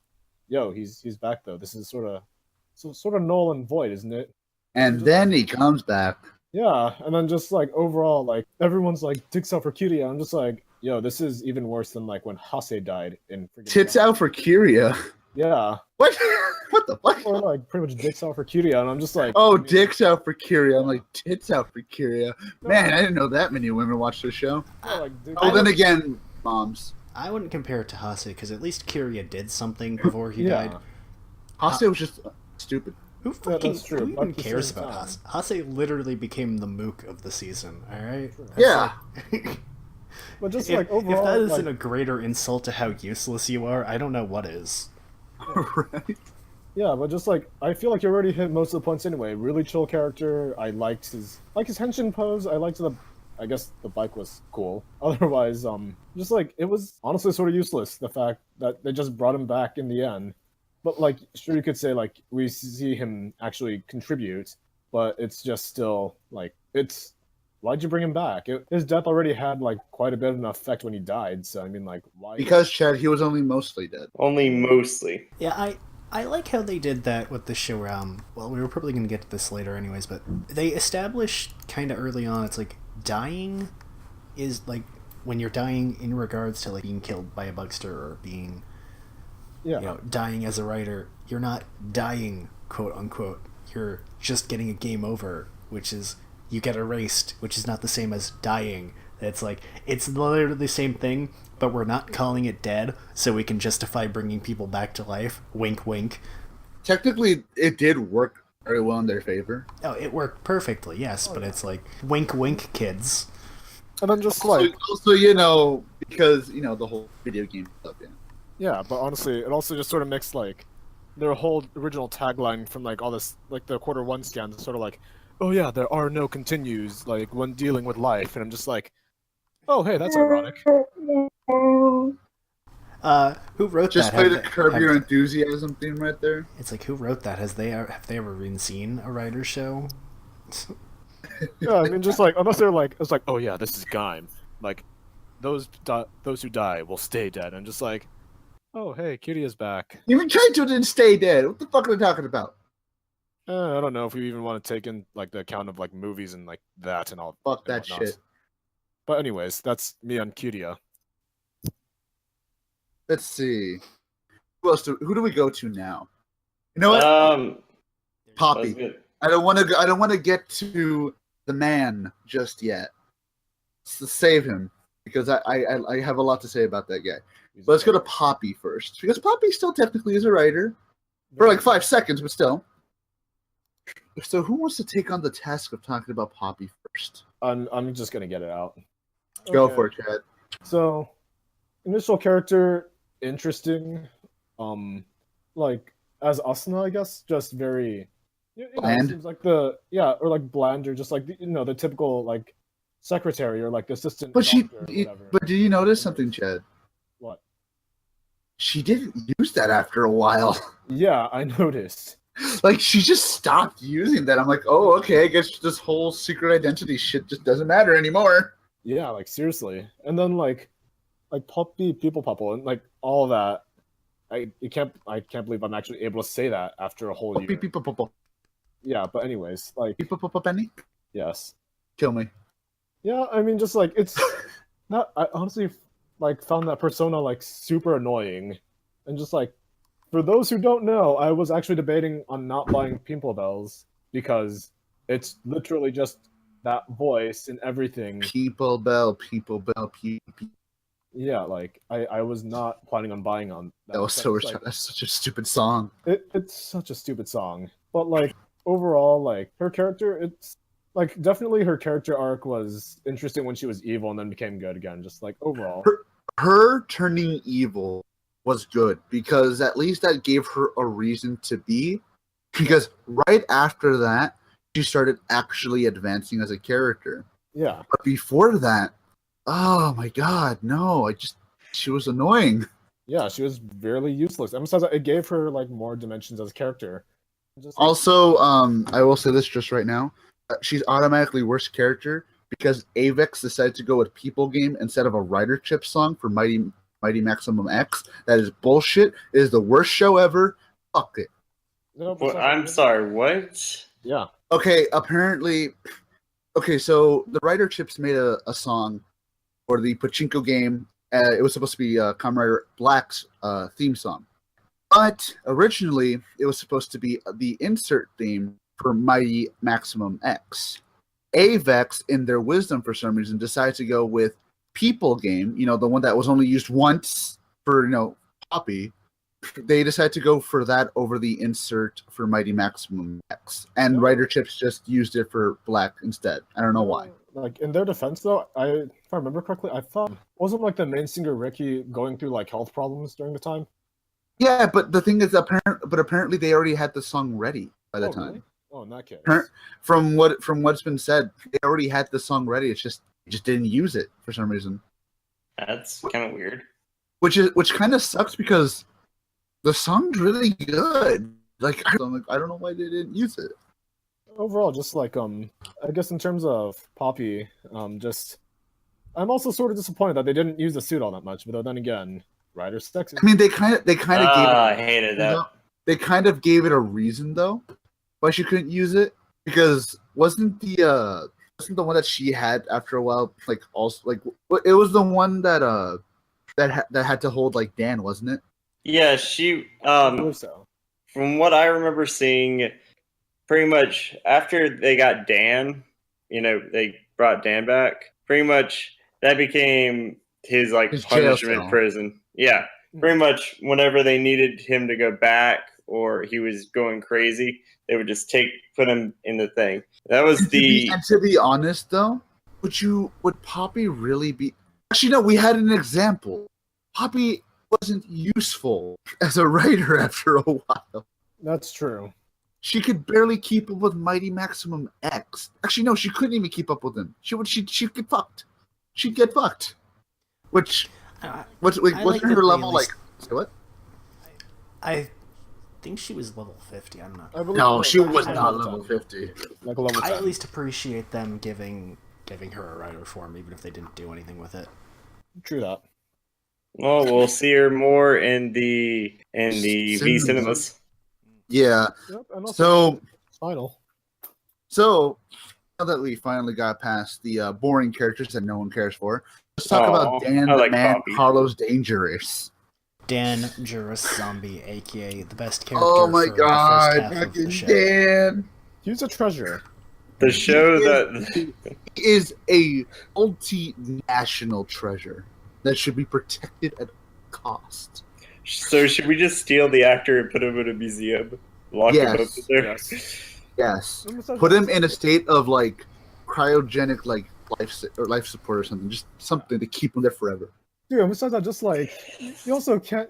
yo, he's back though. This is sort of null and void, isn't it? And then he comes back. Yeah, and then just like overall, like everyone's like dicks out for Kirya. I'm just like, yo, this is even worse than like when Hase died in Tits out for Kirya. Yeah. What? What the fuck? Or like pretty much dicks out for Kirya, and I'm just like, oh, dicks out for Kirya. I'm like, tits out for Kirya. Man, I didn't know that many women watched the show. Then again, moms. I wouldn't compare it to Hase because at least Kirya did something before he died. Hase was just stupid. Who even cares about Hase? Hase literally became the mook of the season. All right. Yeah. But just if, like overall, if that isn't a greater insult to how useless you are, I don't know what is. Right. Yeah, but just like I feel like you already hit most of the points anyway. Really chill character. I liked his henshin pose. I liked I guess the bike was cool. Otherwise, just like it was honestly sort of useless. The fact that they just brought him back in the end. But like, sure, you could say like we see him actually contribute, but it's just still like why'd you bring him back? His death already had like quite a bit of an effect when he died. So I mean, like, why? Because Chad, he was only mostly dead. Only mostly. Yeah, I like how they did that with the show. Well, we were probably going to get to this later anyways, but they established kind of early on, it's like dying is like when you're dying in regards to like being killed by a bugster or being, dying as a writer, you're not dying, quote unquote. You're just getting a game over, which is you get erased, which is not the same as dying. It's like, it's literally the same thing, but we're not calling it dead, so we can justify bringing people back to life. Wink, wink. Technically, it did work very well in their favor. Oh, it worked perfectly, yes, but it's like, wink, wink, kids. And I'm just like... Also, because, the whole video game stuff, Yeah, but honestly, it also just sort of makes, like, their whole original tagline from, like, all this, like, the quarter one scans, sort of like, oh yeah, there are no continues, like, when dealing with life, and I'm just like, oh, hey, that's ironic. Who wrote just that? Just play the Curb Your Enthusiasm theme right there. It's like, who wrote that? Have they ever even seen a writer's show? Yeah, I mean, just like, unless they're like, it's like, oh yeah, this is Gaim. Like, those who die will stay dead. And just like, oh, hey, Kirya's back. Even Kaito didn't stay dead. What the fuck are they talking about? I don't know if we even want to take in, like, the account of, like, movies and, like, that and all. Fuck that shit. But anyways, that's me on Kirya. Let's see. Who do we go to now? You know what? Poppy. I don't want to get to the man just yet. So save him because I have a lot to say about that guy. But let's go to Poppy first because Poppy still technically is a writer for like 5 seconds, but still. So who wants to take on the task of talking about Poppy first? I'm just gonna get it out. Go for it, Chad. So, initial character, interesting. Like as Asuna, I guess, just very bland. Seems like or like bland, or just like the typical like secretary or like assistant. But but did you notice something, Chad? What? She didn't use that after a while. Yeah, I noticed. Like, she just stopped using that. I'm like, oh, okay, I guess this whole secret identity shit just doesn't matter anymore. Yeah, like, seriously. And then, like Poppy, People Popple, and, like, all that. I can't believe I'm actually able to say that after a whole year. People Popple. Yeah, but anyways, like... People Popple Penny? Yes. Kill me. Yeah, I mean, just, like, it's... not... I honestly, like, found that persona, like, super annoying. And just, like... For those who don't know, I was actually debating on not buying Pimple Bells because it's literally just that voice and everything. People Bell. Yeah, like I was not planning on buying on that. That was that's such a stupid song. It's such a stupid song, but like overall, like her character, it's like definitely her character arc was interesting when she was evil and then became good again. Just like overall, her turning evil was good because at least that gave her a reason to be. Because right after that, she started actually advancing as a character. Yeah. But before that, oh my god, no! She was annoying. Yeah, she was barely useless. And besides, it gave her like more dimensions as a character. Just, Also, I will say this just right now: she's automatically worst character because Avex decided to go with People Game instead of a Rider Chip song for Mighty Maximum X. That is bullshit. It is the worst show ever. Fuck it. no, Well, I'm sorry, what? Yeah. Okay, apparently, so the Rider Chips made a song for the Pachinko game. It was supposed to be Kamen Rider Black's theme song. But originally, it was supposed to be the insert theme for Mighty Maximum X. Avex, in their wisdom for some reason, decided to go with People Game, the one that was only used once for, Poppy. They decided to go for that over the insert for Mighty Maximum X. And Rider Chips just used it for Black instead. I don't know why. Like, in their defense, though, if I remember correctly, I thought, wasn't like the main singer Ricky going through like health problems during the time? Yeah, but the thing is, apparently they already had the song ready by the time. Really? Oh, in that case. From what's been said, they already had the song ready. It's just didn't use it for some reason. That's kind of weird. Which kind of sucks because the song's really good. Like I don't know why they didn't use it. Overall, just like I guess in terms of Poppy, I'm also sort of disappointed that they didn't use the suit all that much. But then again, Rider's sexy. I mean, they kind of gave it. I hated that. They kind of gave it a reason though, why she couldn't use it because wasn't the one that she had after a while like also like it was the one that that had to hold like Dan, wasn't it? Yeah, she I believe so. From what I remember seeing, pretty much after they got Dan, they brought Dan back. Pretty much that became his punishment prison. Yeah, pretty much whenever they needed him to go back or he was going crazy, they would just put him in the thing. That was and to be honest though, would Poppy really be? Actually, no. We had an example. Poppy wasn't useful as a writer after a while. That's true. She could barely keep up with Mighty Maximum X. Actually, no, she couldn't even keep up with him. She'd get fucked. She'd get fucked. Wasn't her level like? Say what? I think she was level 50. I'm not. No, she was not level 50. Like level 10. I at least appreciate them giving her a writer form, even if they didn't do anything with it. True that. Well, we'll see her more in the V cinemas. Yeah. Yep, and also final. So now that we finally got past the boring characters that no one cares for, let's talk about Dan the Man Poppy. Carlos Dangerous. Dan Juris Zombie, aka the best character. Oh my for god, the first half of the fucking show. Dan! He's a treasure. The show that He is a multinational treasure that should be protected at cost. So should we just steal the actor and put him in a museum? Lock him up in there? Yes. Put him in a state of like cryogenic life support or something. Just something to keep him there forever. Dude, besides that, just like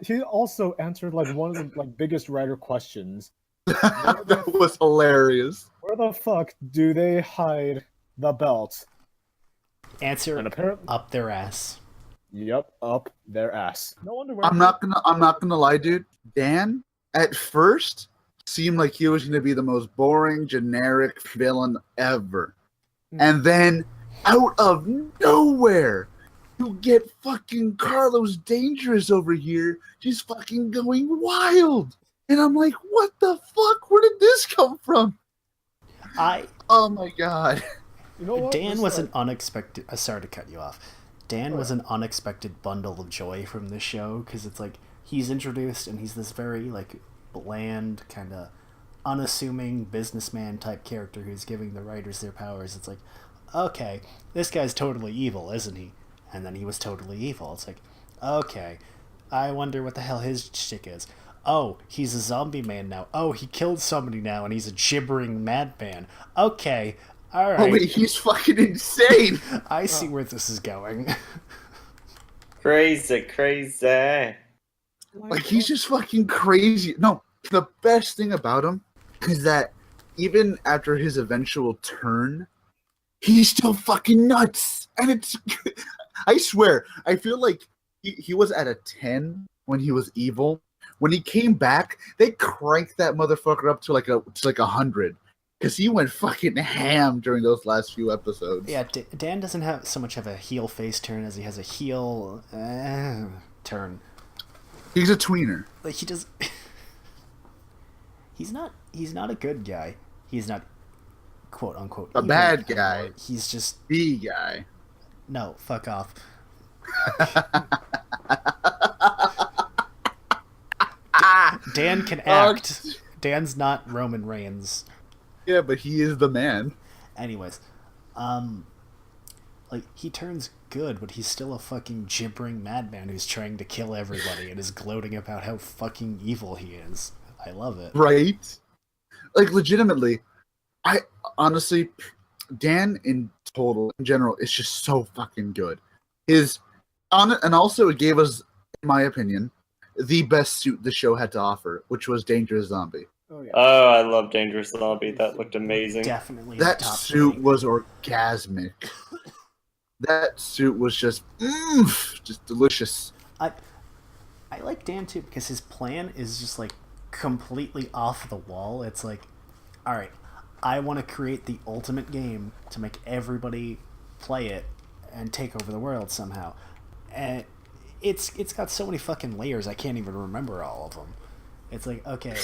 he also answered like one of the biggest writer questions. That was hilarious. Where the fuck do they hide the belt? Answer And apparently, up their ass. Yep, up their ass. No wonder where. I'm not gonna lie, dude. Dan at first seemed like he was gonna be the most boring, generic villain ever, and then out of nowhere, you get fucking Carlos Dangerous over here. She's fucking going wild, and I'm like, what the fuck? Where did this come from? Oh my god. You know what? Dan was an unexpected. Sorry to cut you off. Dan was an unexpected bundle of joy from this show because it's like he's introduced and he's this very like bland, kind of unassuming businessman type character who's giving the writers their powers. It's like, okay, this guy's totally evil, isn't he? And then he was totally evil. It's like, okay, I wonder what the hell his shtick is. Oh, he's a zombie man now. Oh, he killed somebody now and he's a gibbering madman. Okay. All right. Holy, he's fucking insane. I see where this is going. Crazy. Like, he's just fucking crazy. No, the best thing about him is that even after his eventual turn, he's still fucking nuts. And it's, I swear, I feel like he was at a 10 when he was evil. When he came back, they cranked that motherfucker up to like 100. Because he went fucking ham during those last few episodes. Yeah, Dan doesn't have so much of a heel face turn as he has a heel turn. He's a tweener. Like, he does. He's not a good guy. He's not, quote unquote, a bad guy. Anymore. He's just the guy. No, fuck off. Dan can act. Dan's not Roman Reigns. Yeah, but he is the man. Anyways, like, he turns good, but he's still a fucking gibbering madman who's trying to kill everybody and is gloating about how fucking evil he is. I love it. Right? Like, legitimately, I honestly, Dan in general, is just so fucking good. And also it gave us, in my opinion, the best suit the show had to offer, which was Dangerous Zombie. Oh, yeah. Oh, I love Dangerous Zombie. That looked amazing. Definitely. That suit was orgasmic. That suit was just delicious. I like Dan too because his plan is just like completely off the wall. It's like, all right, I want to create the ultimate game to make everybody play it and take over the world somehow. And it's got so many fucking layers I can't even remember all of them. It's like, okay.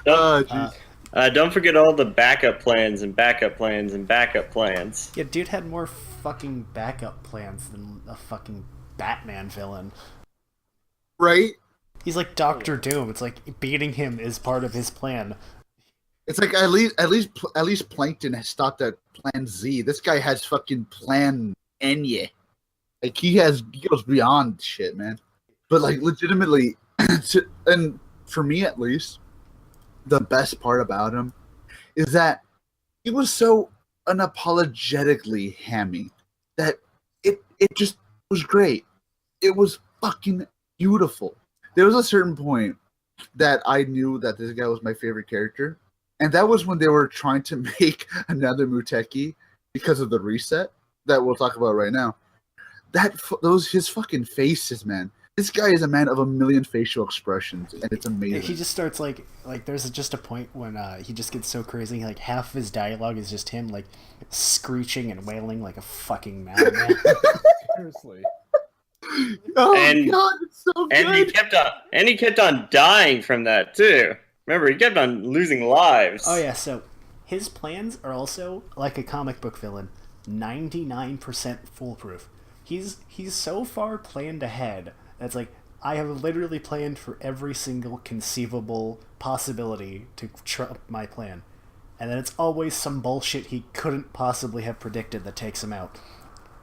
Don't forget all the backup plans and backup plans and backup plans. Yeah, dude had more fucking backup plans than a fucking Batman villain. Right? He's like Doctor Doom. It's like beating him is part of his plan. It's like at least Plankton has stopped at Plan Z. This guy has fucking Plan Enya. Like, he goes beyond shit, man. But, like, legitimately, and for me at least, the best part about him is that he was so unapologetically hammy that it just was great. It was fucking beautiful. There was a certain point that I knew that this guy was my favorite character, and that was when they were trying to make another Muteki because of the reset that we'll talk about right now. His fucking faces, man. This guy is a man of a million facial expressions, and it's amazing. He just starts like there's just a point when he just gets so crazy. Like, half of his dialogue is just him like screeching and wailing like a fucking madman. Seriously. Oh and, god, it's so good. And he kept on dying from that too. Remember, he kept on losing lives. Oh yeah, so his plans are also like a comic book villain, 99% foolproof. He's so far planned ahead. That's like, I have literally planned for every single conceivable possibility to trump my plan. And then it's always some bullshit he couldn't possibly have predicted that takes him out.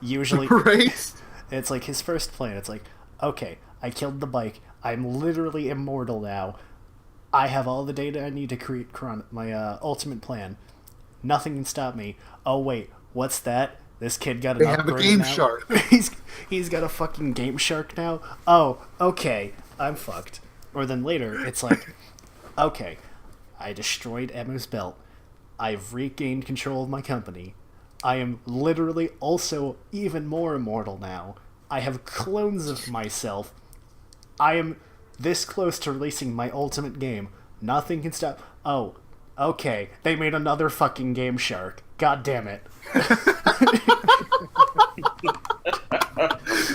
Usually, right? It's like his first plan. It's like, okay, I killed the bike. I'm literally immortal now. I have all the data I need to create my ultimate plan. Nothing can stop me. Oh wait, what's that? This kid got an upgrade now. They have a game shark. He's got a fucking game shark now? Oh, okay. I'm fucked. Or then later, it's like, okay, I destroyed Emu's belt. I've regained control of my company. I am literally also even more immortal now. I have clones of myself. I am this close to releasing my ultimate game. Nothing can stop... Oh, okay. They made another fucking game shark. God damn it.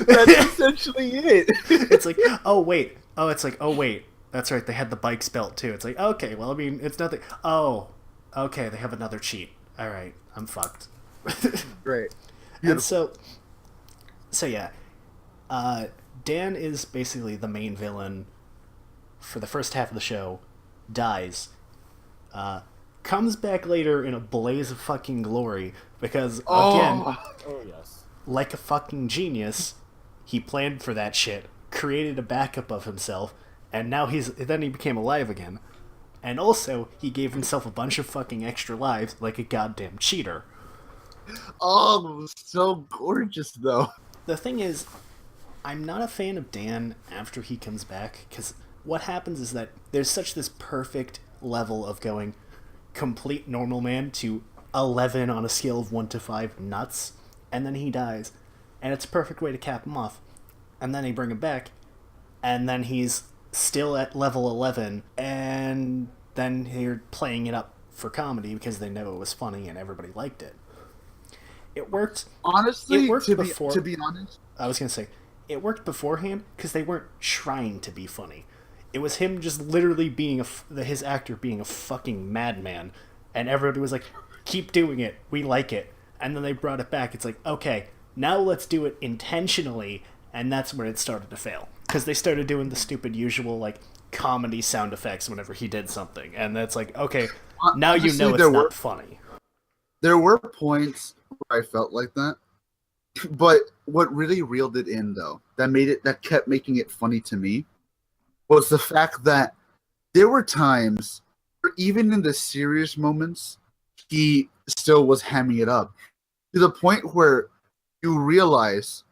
That's essentially it. It's like, oh wait. That's right, they had the bike's belt too. It's like, okay, well, I mean, it's nothing. Oh, okay, they have another cheat. Alright, I'm fucked. Great. And so yeah. Dan is basically the main villain for the first half of the show, dies, comes back later in a blaze of fucking glory, because, again, Yes. like a fucking genius, he planned for that shit, created a backup of himself, and now then he became alive again. And also, he gave himself a bunch of fucking extra lives like a goddamn cheater. Oh, it was so gorgeous, though. The thing is, I'm not a fan of Dan after he comes back, because what happens is that there's such this perfect level of going complete normal man to 11 on a scale of 1 to 5 nuts, and then he dies, and it's a perfect way to cap him off. And then they bring him back, and then he's still at level 11, and then they're playing it up for comedy because they know it was funny and everybody liked it. It worked. Honestly, it worked before. To be honest, I was gonna say it worked beforehand because they weren't trying to be funny. It was him just literally being his actor being a fucking madman, and everybody was like, "Keep doing it. We like it." And then they brought it back. It's like, okay, now let's do it intentionally, and that's where it started to fail because they started doing the stupid usual like comedy sound effects whenever he did something, and that's like, okay, now honestly, you know it's not funny. There were points where I felt like that, but what really reeled it in, though, that kept making it funny to me, was the fact that there were times where even in the serious moments, he still was hamming it up to the point where you realize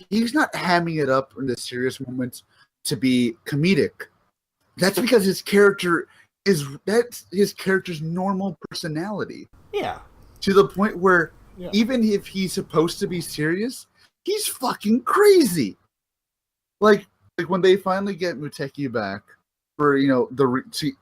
he's not hamming it up in the serious moments to be comedic. That's because his that's his character's normal personality. Yeah. To the point where even if he's supposed to be serious, he's fucking crazy. Like when they finally get Muteki back for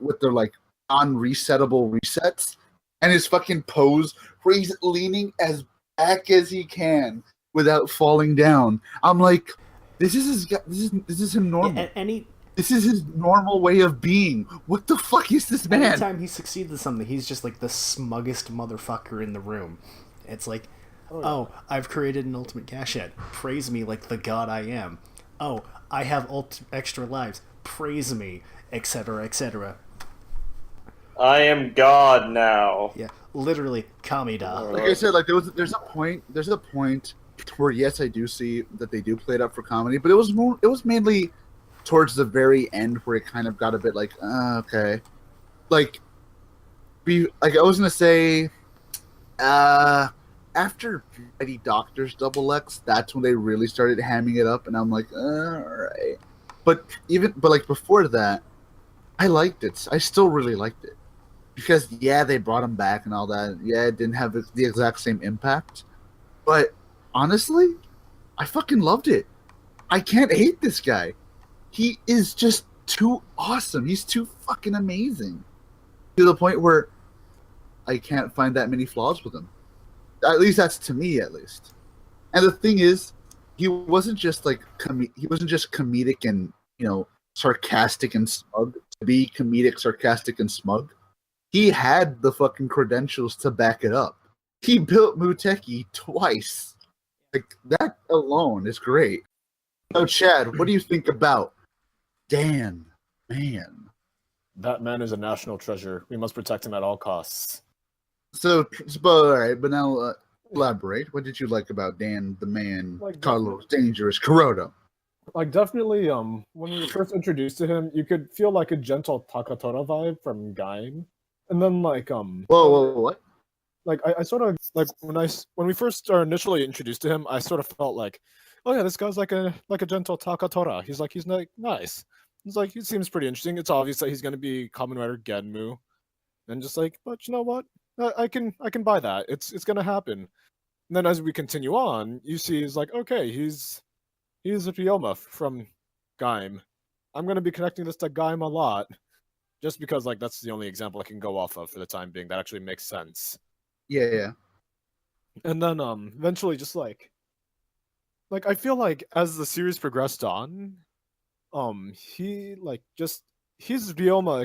with their like non-resettable resets, and his fucking pose where he's leaning as back as he can without falling down. I'm like, this is him normal. Yeah, this is his normal way of being. What the fuck is this man? Anytime he succeeds in something, he's just like the smuggest motherfucker in the room. It's like, oh, I've created an ultimate cash head. Praise me like the god I am. Oh, I have extra lives. Praise me, etc., etc. I am God now. Yeah, literally, Kamida. Like I said, like there's a point where yes, I do see that they do play it up for comedy, but it was mainly towards the very end where it kind of got a bit like, okay, like I was gonna say, after Mighty Doctors Double X, that's when they really started hamming it up, and I'm like, all right. But like before that, I liked it. I still really liked it because they brought him back and all that. Yeah, it didn't have the exact same impact, but honestly, I fucking loved it. I can't hate this guy. He is just too awesome. He's too fucking amazing. To the point where I can't find that many flaws with him. At least that's to me, at least. And the thing is, he wasn't just like he wasn't just comedic and sarcastic and smug to be comedic, sarcastic, and smug. He had the fucking credentials to back it up. He built Muteki twice. Like that alone is great. So, Chad, what do you think about Dan? Man, that man is a national treasure. We must protect him at all costs. So, all right, but now elaborate. What did you like about Dan, the man, like, Carlos, Dangerous, Kuroda? Like, definitely, when we were first introduced to him, you could feel like a gentle Takatora vibe from Gaim. And then, like, Whoa, what? Like, I sort of, like, when we first are initially introduced to him, I sort of felt like, oh yeah, this guy's like a gentle Takatora. He's like nice. He's like, he seems pretty interesting. It's obvious that he's going to be Kamen Rider Genmu. And just like, but you know what? I can buy that. It's going to happen. And then as we continue on, you see he's like, okay, he's Ryoma from Gaim. I'm going to be connecting this to Gaim a lot. Just because, like, that's the only example I can go off of for the time being. That actually makes sense. Yeah. And then eventually just like I feel like as the series progressed on, he's Ryoma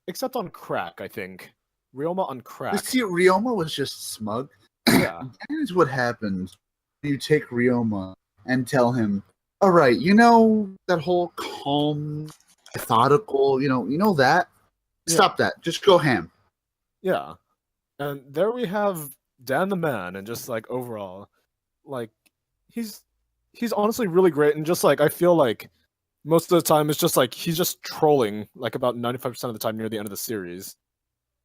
except on crack, I think. Ryoma on crack. See, Ryoma was just smug. Yeah. That is what happens when you take Ryoma and tell him, all right, that whole calm, methodical, that? Stop that. Just go ham. Yeah. And there we have Dan the Man, and just like overall, like he's honestly really great, and just like I feel like most of the time it's just like he's just trolling like about 95% of the time near the end of the series.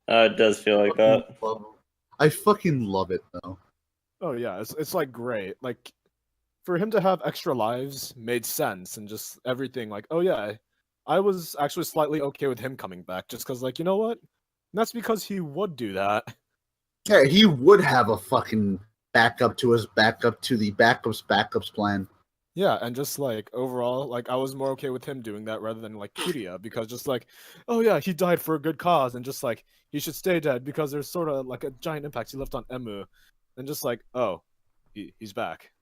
It does feel like that. I fucking love it though. Oh yeah, it's like great. Like for him to have extra lives made sense, and just everything. Like, oh yeah, I was actually slightly okay with him coming back, just because, like, you know what? And that's because he would do that. Yeah, he would have a fucking backup to his backup to the backups plan. Yeah, and just like overall, like I was more okay with him doing that rather than like Kiria, because just like, oh yeah, he died for a good cause, and just like he should stay dead because there's sort of like a giant impact he left on Emu, and just like, oh, he's back.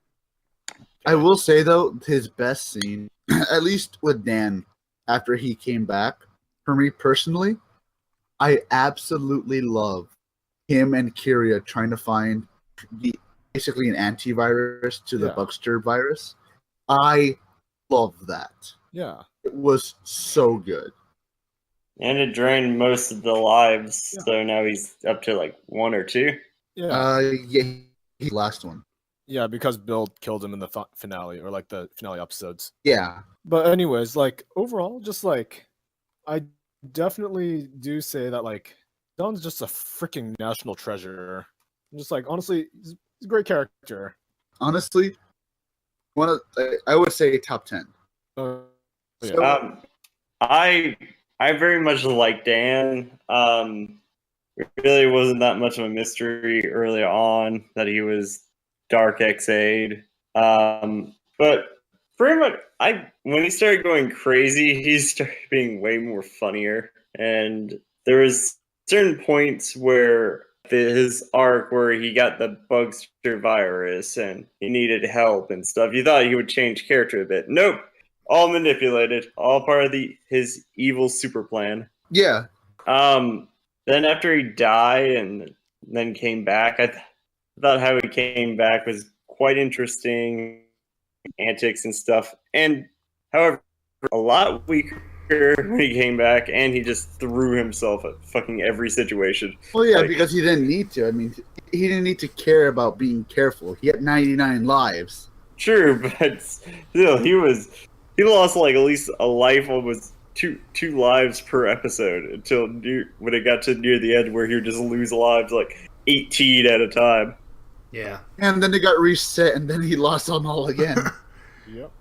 I will say though, his best scene, at least with Dan, after he came back, for me personally, I absolutely love him and Kiria trying to find basically an antivirus to the Yeah. Bugster virus. I love that. Yeah. It was so good. And it drained most of the lives, Yeah. so now he's up to like 1 or 2. Yeah. Yeah, he last one. Yeah, because Bill killed him in the finale, or like the finale episodes. Yeah. But anyways, like overall, just like I definitely do say that like Don's just a freaking national treasure. I'm just like honestly, he's a great character. Honestly, I would say top 10. Yeah. I very much like Dan. It really wasn't that much of a mystery early on that he was Dark X-Aid. But pretty much, when he started going crazy, he started being way more funnier. And there was certain points where his arc where he got the Bugster virus and he needed help and stuff, you thought he would change character a bit. Nope. All manipulated. All part of his evil super plan. Yeah. Then after he died and then came back, I thought how he came back was quite interesting, antics and stuff. And however, a lot weaker when he came back, and he just threw himself at fucking every situation. Well, yeah, because he didn't need to. I mean, he didn't need to care about being careful. He had 99 lives. True, but still, he lost like at least a life, almost two lives per episode until when it got to near the end where he would just lose lives like 18 at a time. Yeah. And then it got reset, and then he lost them all again. Yep.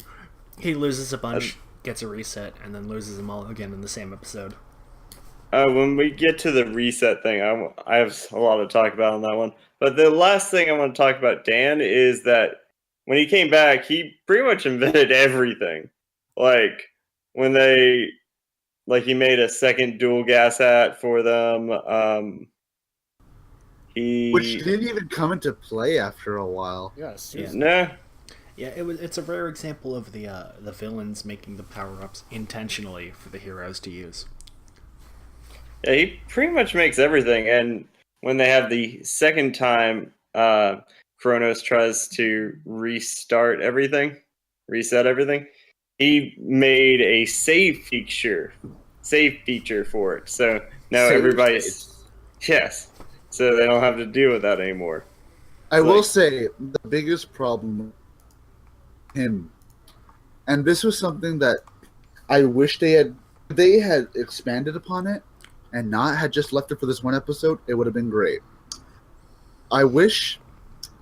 He loses a bunch, gets a reset, and then loses them all again in the same episode. When we get to the reset thing, I have a lot to talk about on that one. But the last thing I want to talk about, Dan, is that when he came back, he pretty much invented everything. Like, when he made a second dual gas hat for them. Which didn't even come into play after a while. Yes. Yeah. No. Yeah, it's a rare example of the villains making the power-ups intentionally for the heroes to use. Yeah, he pretty much makes everything. And when they have the second time, Kronos tries to reset everything, he made a save feature for it. So now everybody's yes. So they don't have to deal with that anymore. I will say the biggest problem with him, and this was something that I wish they had expanded upon it and not had just left it for this one episode, it would have been great. I wish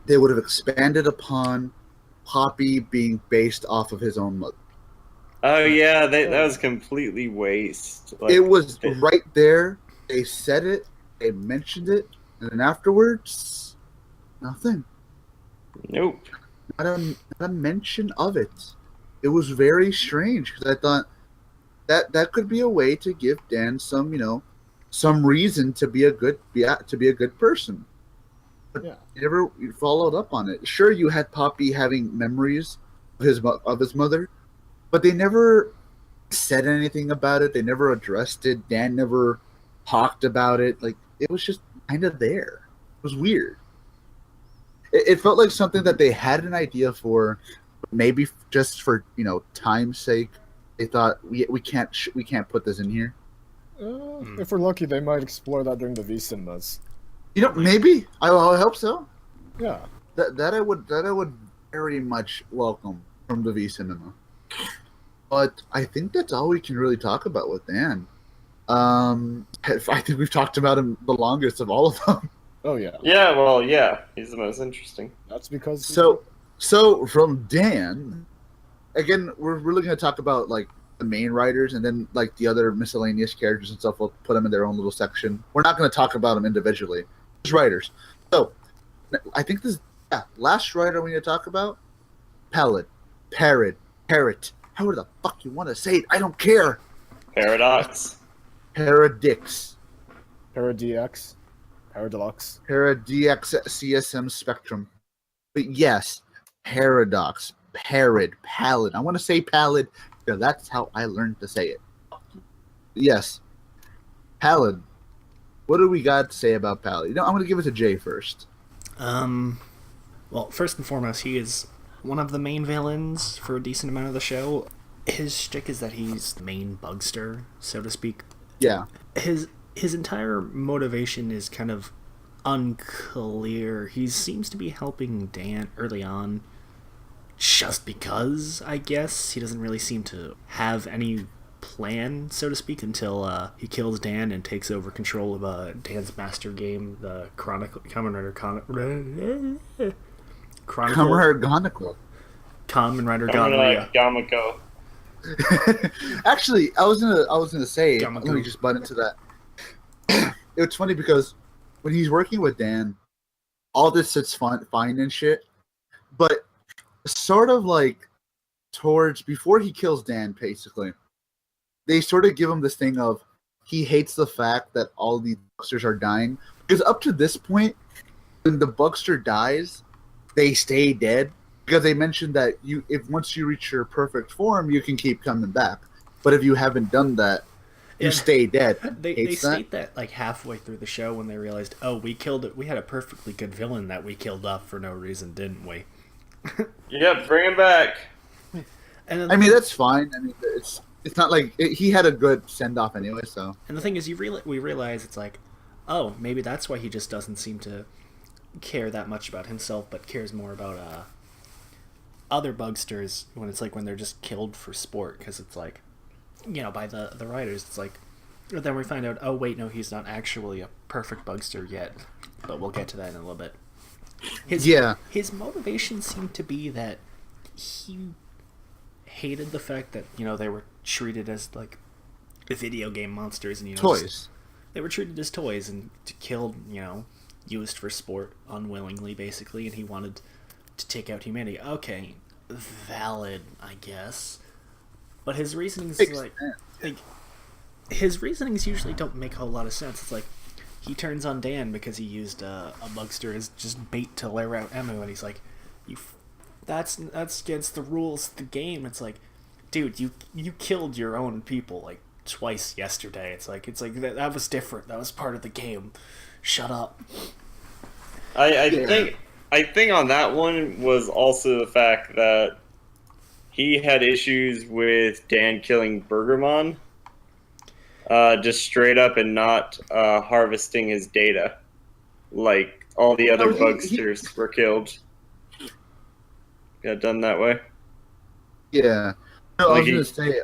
they would have expanded upon Poppy being based off of his own mother. Oh yeah, that was completely waste. Like, it was right there. They said it. They mentioned it. And then afterwards, nothing. Nope. Not a mention of it. It was very strange because I thought that could be a way to give Dan some reason to be a good person. But Yeah. you never followed up on it. Sure, you had Poppy having memories of his mother, but they never said anything about it. They never addressed it. Dan never talked about it. Like, it was just kind of there. It was weird. It felt like something that they had an idea for, maybe just for time's sake. They thought we can't put this in here. If we're lucky, they might explore that during the V cinemas. Maybe I hope so. Yeah. That I would very much welcome from the V cinema. But I think that's all we can really talk about with Dan. I think we've talked about him the longest of all of them. Oh yeah. Yeah, well, yeah, he's the most interesting. That's because So from Dan, again, we're really going to talk about like the main writers, and then like the other miscellaneous characters and stuff. We'll put them in their own little section. We're not going to talk about them individually. Just writers. So I think this last writer we need to talk about, Parrot. However the fuck you want to say it, I don't care. Paradox. Paradix. Paradx. Paradilux. Paradx CSM Spectrum. But yes, Paradox. Pallid. I want to say Pallid because that's how I learned to say it. Yes. Pallid. What do we got to say about Pallid? I'm going to give it to Jay first. Well, first and foremost, he is one of the main villains for a decent amount of the show. His shtick is that he's the main bugster, so to speak. Yeah. His entire motivation is kind of unclear. He seems to be helping Dan early on just because, I guess. He doesn't really seem to have any plan, so to speak, until he kills Dan and takes over control of Dan's master game, the Kamen Rider Gamako. Actually, I was gonna say, let me just butt into that. It's funny because when he's working with Dan, all this sits fine and shit, but sort of like towards before he kills Dan, basically, they sort of give him this thing of he hates the fact that all these bugsters are dying, because up to this point, when the bugster dies, they stay dead, because they mentioned that if once you reach your perfect form, you can keep coming back, but if you haven't done that, you stay dead. They state that like halfway through the show when they realized, oh, we killed it. We had a perfectly good villain that we killed off for no reason, didn't we? Yep, bring him back. And I mean, that's fine. I mean, it's not like he had a good send off anyway. So. And the thing is, we realize it's like, oh, maybe that's why he just doesn't seem to care that much about himself, but cares more about other bugsters when they're just killed for sport, because it's like, by the writers, it's like, then we find out, oh wait, no, he's not actually a perfect bugster yet, but we'll get to that in a little bit. His motivation seemed to be that he hated the fact that they were treated as like video game monsters, and toys. They were treated as toys and killed, used for sport unwillingly, basically, and he wanted to take out humanity. Okay, valid, I guess. But his reasonings his reasonings usually don't make a whole lot of sense. It's like he turns on Dan because he used a bugster as just bait to lure out Emu, and he's like, that's against the rules of the game. It's like, dude, you killed your own people like twice yesterday. It's like that was different. That was part of the game. Shut up. I think on that one was also the fact that he had issues with Dan killing Burgermon, just straight up, and not harvesting his data like all the other bugsters were killed. Got done that way. Yeah. No, I was gonna say.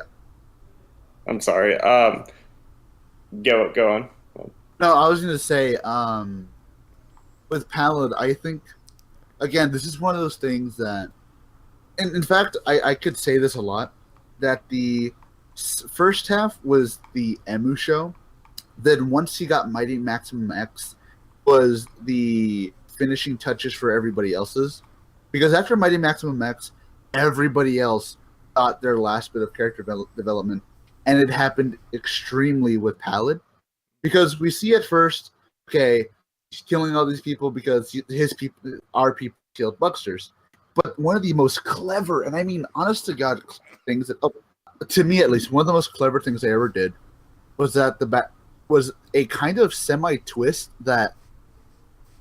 I'm sorry. Go on. No, I was gonna say. With Pallid, I think, again, this is one of those things that, and in fact, I could say this a lot, that the first half was the Emu show. Then once he got Mighty Maximum X, was the finishing touches for everybody else's. Because after Mighty Maximum X, everybody else got their last bit of character development, and it happened extremely with Pallid. Because we see at first, okay, he's killing all these people because our people killed bugsters. But one of the most clever, and I mean honest to God things that, to me at least, one of the most clever things they ever did was that was a kind of semi-twist that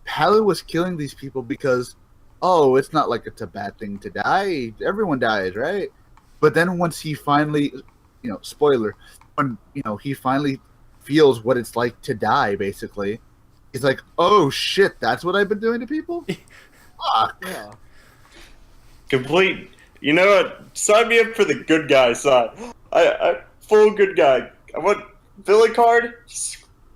Pallid was killing these people because, oh, it's not like it's a bad thing to die. Everyone dies, right? But then once he finally, spoiler, when he finally feels what it's like to die, basically, he's like, oh shit, that's what I've been doing to people? Fuck. Yeah. Complete. You know what? Sign me up for the good guy side. I full good guy. I want villain card.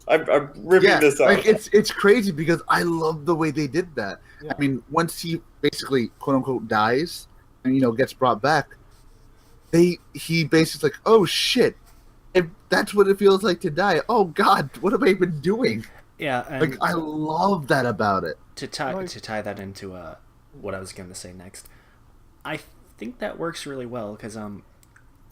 I'm ripping this out. Like it's crazy because I love the way they did that. Yeah. I mean, once he basically quote unquote dies and gets brought back, he basically like, oh shit, if that's what it feels like to die. Oh God, what have I been doing? Yeah, and like I love that about it. To tie that into what I was going to say next, I think that works really well because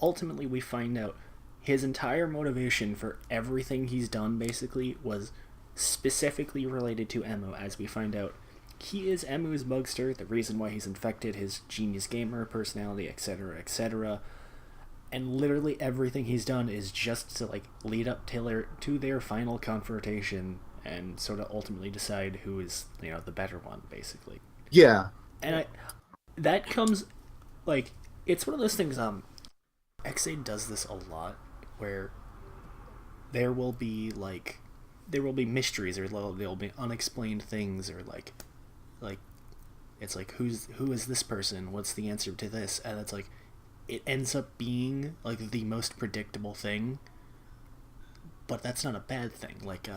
ultimately we find out his entire motivation for everything he's done basically was specifically related to Emu, as we find out he is Emu's bugster, the reason why he's infected, his genius gamer personality, etc., etc. And literally everything he's done is just to like lead up to their final confrontation and sort of ultimately decide who is the better one, basically. Yeah. And that comes like it's one of those things. Ex-Aid does this a lot, where there will be mysteries, or there'll be unexplained things, or like it's like who is this person? What's the answer to this? And it's like it ends up being like the most predictable thing, but that's not a bad thing. Like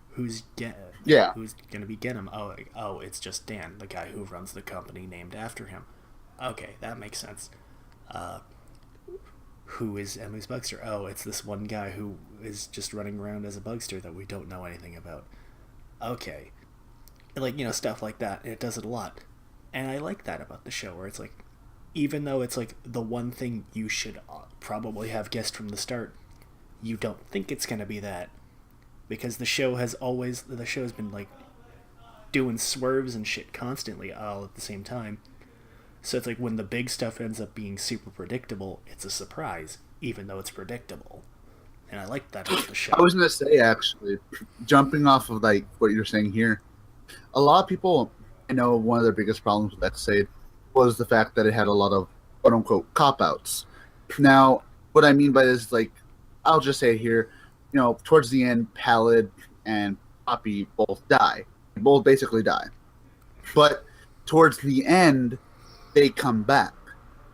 who's gonna be Genom? Oh, it's just Dan, the guy who runs the company named after him. Okay, that makes sense. Who is Emu's bugster? Oh, it's this one guy who is just running around as a bugster that we don't know anything about. Okay. Like, stuff like that. And it does it a lot. And I like that about the show, where it's like, even though it's like the one thing you should probably have guessed from the start, you don't think it's going to be that. Because the show has been like doing swerves and shit constantly all at the same time. So it's like when the big stuff ends up being super predictable, it's a surprise, even though it's predictable. And I like that about the show. I was going to say, actually, jumping off of like what you're saying here, a lot of people, I know one of their biggest problems with Ex-Aid was the fact that it had a lot of quote-unquote cop-outs. Now, what I mean by this, like, I'll just say it here, towards the end, Pallid and Poppy both die. They both basically die. But towards the end, they come back,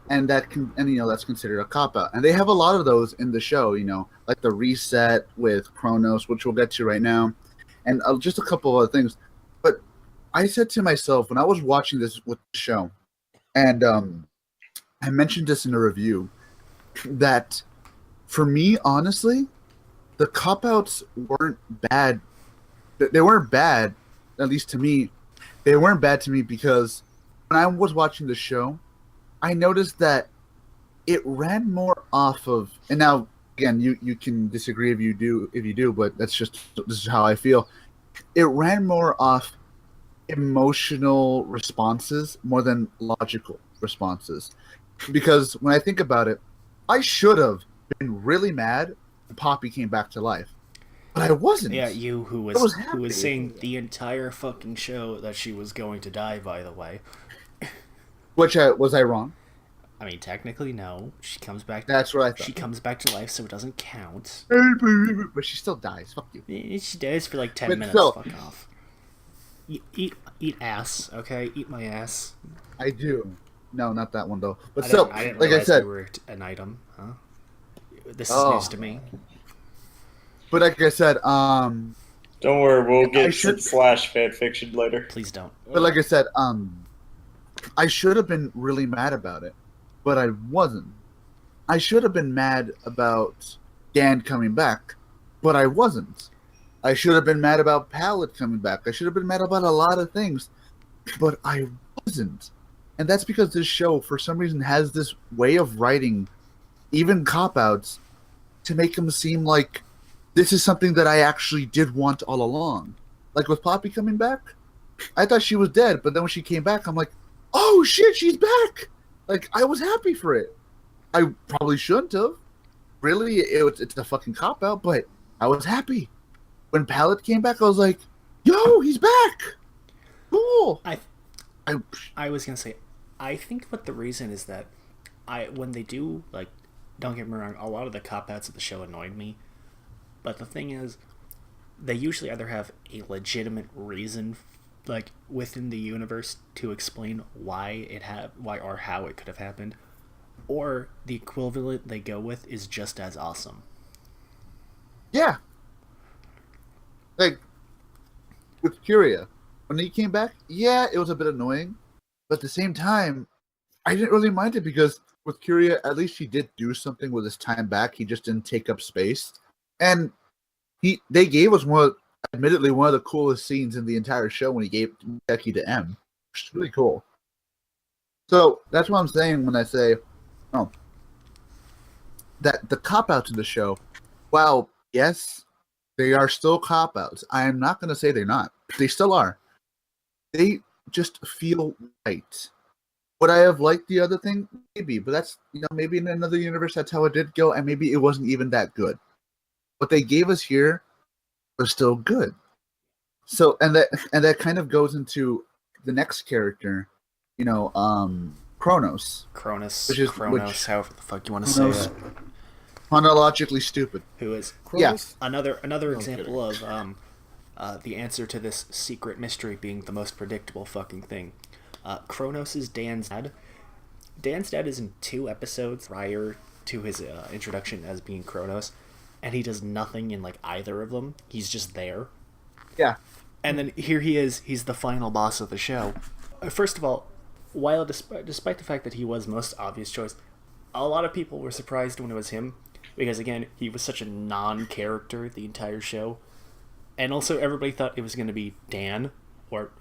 and that's considered a cop out. And they have a lot of those in the show, like the reset with Kronos, which we'll get to right now, and just a couple of other things. But I said to myself when I was watching this with the show, and I mentioned this in a review, that for me, honestly, the cop outs weren't bad. They weren't bad, at least to me. They weren't bad to me because when I was watching the show, I noticed that it ran more off of, and now again, you can disagree if you do, but this is how I feel. It ran more off emotional responses more than logical responses. Because when I think about it, I should have been really mad when Poppy came back to life. But I wasn't. Yeah, you who was saying the entire fucking show that she was going to die, by the way. Which was I wrong? I mean, technically, no. She comes back. That's what I thought. She comes back to life, so it doesn't count. But she still dies. Fuck you. She dies for like 10 minutes. Still, fuck off. Eat ass, okay? Eat my ass. I do. No, not that one though. But I still, didn't like I realize said, you were an item, huh? This is news to me. But like I said, don't worry, we'll get some /fanfiction later. Please don't. But like I said, I should have been really mad about it, but I wasn't. I should have been mad about Dan coming back, but I wasn't. I should have been mad about Pallid coming back. I should have been mad about a lot of things, but I wasn't. And that's because this show, for some reason, has this way of writing even cop-outs to make them seem like this is something that I actually did want all along. Like with Poppy coming back, I thought she was dead, but then when she came back, I'm like, oh shit, she's back! Like, I was happy for it. I probably shouldn't have. Really, it's a fucking cop-out, but I was happy. When Pallid came back, I was like, yo, he's back! Cool! I was gonna say, I think what the reason is that when they do, like, don't get me wrong, a lot of the cop-outs of the show annoyed me, but the thing is, they usually either have a legitimate reason, like, within the universe to explain why or how it could have happened, or the equivalent they go with is just as awesome. Yeah. with Curia, when he came back, yeah, it was a bit annoying, but at the same time, I didn't really mind it because with Curia, at least he did do something with his time back. He just didn't take up space, and they gave us admittedly, one of the coolest scenes in the entire show when he gave Becky to M. Which is really cool. So that's what I'm saying when I say, that the cop-outs in the show, while yes, they are still cop-outs. I am not going to say they're not. They still are. They just feel right. Would I have liked the other thing? Maybe, but that's, maybe in another universe that's how it did go, and maybe it wasn't even that good. What they gave us here was still good. So, and that kind of goes into the next character, Kronos. Kronos, however the fuck you want to say that. Chronologically stupid. Who is Kronos? Another example of the answer to this secret mystery being the most predictable fucking thing. Kronos is Dan's dad. Dan's dad is in 2 episodes prior to his introduction as being Kronos, and he does nothing in either of them. He's just there. Yeah. And then here he is. He's the final boss of the show. First of all, while despite the fact that he was most obvious choice, a lot of people were surprised when it was him, because again, he was such a non-character the entire show, and also everybody thought it was going to be Dan or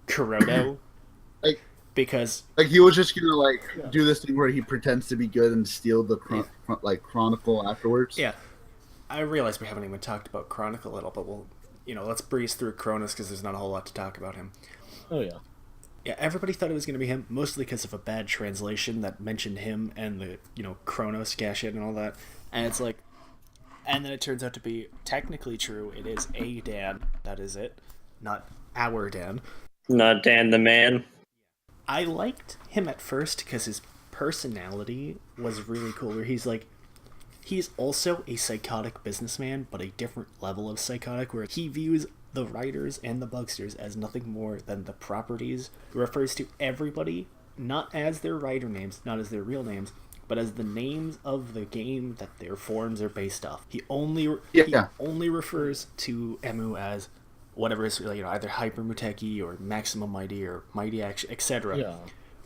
Kuroto, because he was just gonna do this thing where he pretends to be good and steal the Chronicle afterwards. Yeah, I realize we haven't even talked about Chronicle at all, but we'll let's breeze through Kronos because there's not a whole lot to talk about him. Oh yeah. Yeah, everybody thought it was going to be him, mostly because of a bad translation that mentioned him and the, Kronos Gashet and all that. And it's and then it turns out to be technically true. It is a Dan. That is it. Not our Dan. Not Dan the man. I liked him at first because his personality was really cool, where he's also a psychotic businessman, but a different level of psychotic, where he views the writers and the bugsters as nothing more than the properties, refers to everybody not as their writer names, not as their real names, but as the names of the game that their forms are based off. He only refers to Emu as whatever is either Hyper Muteki or Maximum Mighty or Mighty Action, etc. Yeah.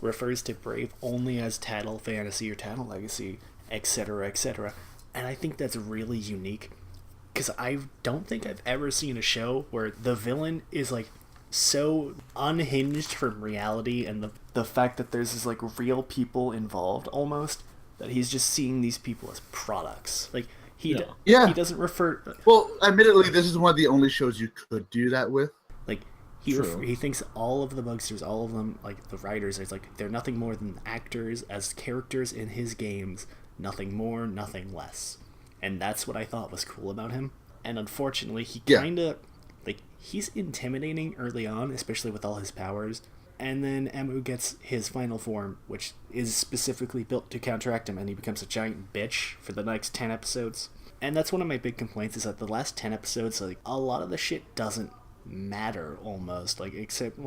Refers to Brave only as Tattle Fantasy or Tattle Legacy, etc., etc. And I think that's really unique, because I don't think I've ever seen a show where the villain is so unhinged from reality and the fact that there's this real people involved almost, that he's just seeing these people as products. He doesn't refer. Well, admittedly, this is one of the only shows you could do that with. He thinks all of the bugsters, all of them, the writers, they're nothing more than actors as characters in his games, nothing more, nothing less. And that's what I thought was cool about him. And unfortunately, he kind of, he's intimidating early on, especially with all his powers. And then Emu gets his final form, which is specifically built to counteract him, and he becomes a giant bitch for the next 10 episodes. And that's one of my big complaints, is that the last 10 episodes, a lot of the shit doesn't matter, almost. Except,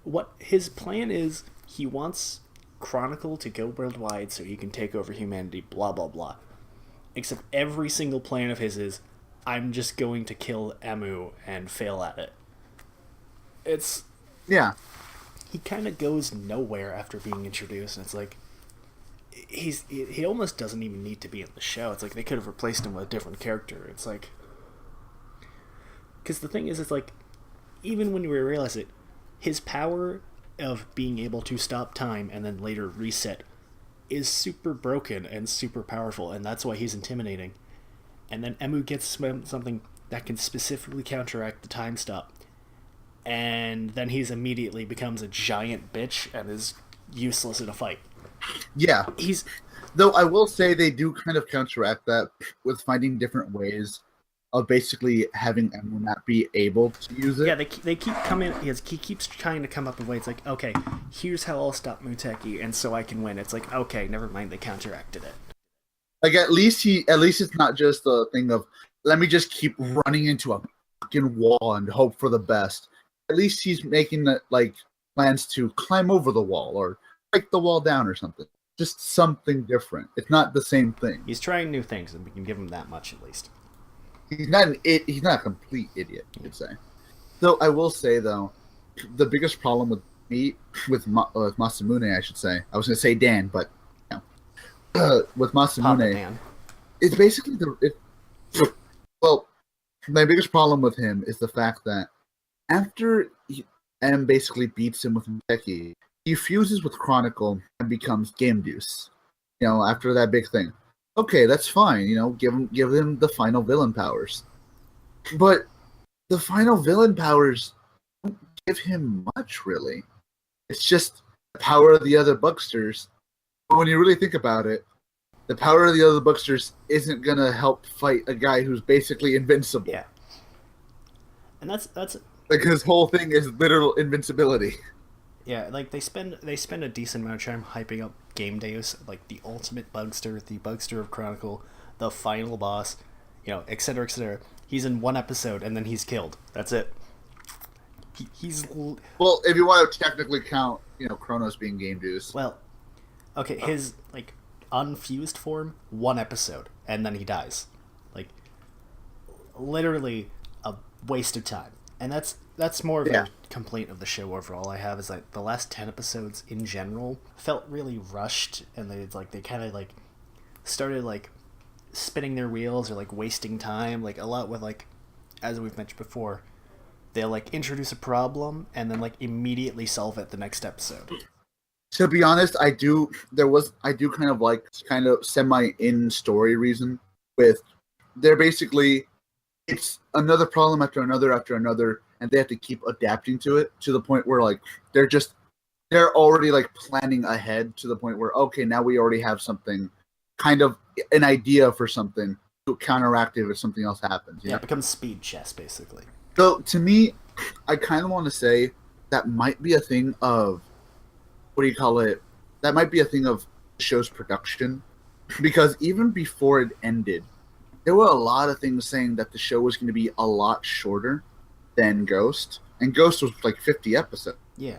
what his plan is, he wants Chronicle to go worldwide so he can take over humanity, blah, blah, blah. Except every single plan of his is, I'm just going to kill Emu and fail at it. It's... Yeah. He kind of goes nowhere after being introduced, and it's he almost doesn't even need to be in the show. It's they could have replaced him with a different character. It's because the thing is, it's even when we realize it, his power of being able to stop time and then later reset is super broken and super powerful, and that's why he's intimidating. And then Emu gets something that can specifically counteract the time stop, and then he's immediately becomes a giant bitch and is useless in a fight. Yeah. Though I will say they do kind of counteract that with finding different ways of basically having Emu not be able to use it. Yeah, they keep coming. He keeps trying to come up with ways. Okay, here's how I'll stop Muteki, and so I can win. It's okay, never mind. They counteracted it. At least it's not just a thing of let me just keep running into a fucking wall and hope for the best. At least he's making plans to climb over the wall or break the wall down or something. Just something different. It's not the same thing. He's trying new things, and we can give him that much at least. He's not a complete idiot, you could say. Though I will say though, the biggest problem with me with Masamune, I should say. I was going to say Dan, but with Papa Masamune, Dan. it's basically well, my biggest problem with him is the fact that after M basically beats him with Muteki, he fuses with Chronicle and becomes Game Deuce. After that big thing. Okay, that's fine. Give him the final villain powers. But the final villain powers don't give him much, really. It's just the power of the other Bugsters. But when you really think about it, the power of the other Bugsters isn't gonna help fight a guy who's basically invincible. Yeah. And that's like his whole thing is literal invincibility. Yeah, like they spend a decent amount of time hyping up Game Deus, like the ultimate Bugster, the Bugster of Chronicle, the final boss, etc., etc. He's in one episode and then he's killed. That's it. Well, if you want to technically count, Kronos being Game Deus. Well, okay, his unfused form, one episode, and then he dies. Like, literally a waste of time. And that's more of a complaint of the show overall I have, is that the last 10 episodes in general felt really rushed, and they kind of started spinning their wheels or wasting time, a lot with as we've mentioned before, they'll introduce a problem and then immediately solve it the next episode. To be honest, I do kind of semi in story reason with they're basically it's another problem after another, and they have to keep adapting to it to the point where they're already planning ahead to the point where okay, now we already have something, kind of an idea for something to counteract it if something else happens. Yeah, it becomes speed chess basically. So to me, I kind of want to say that might be a thing of that might be a thing of the show's production, because even before it ended, there were a lot of things saying that the show was going to be a lot shorter than Ghost, and Ghost was 50 episodes. Yeah,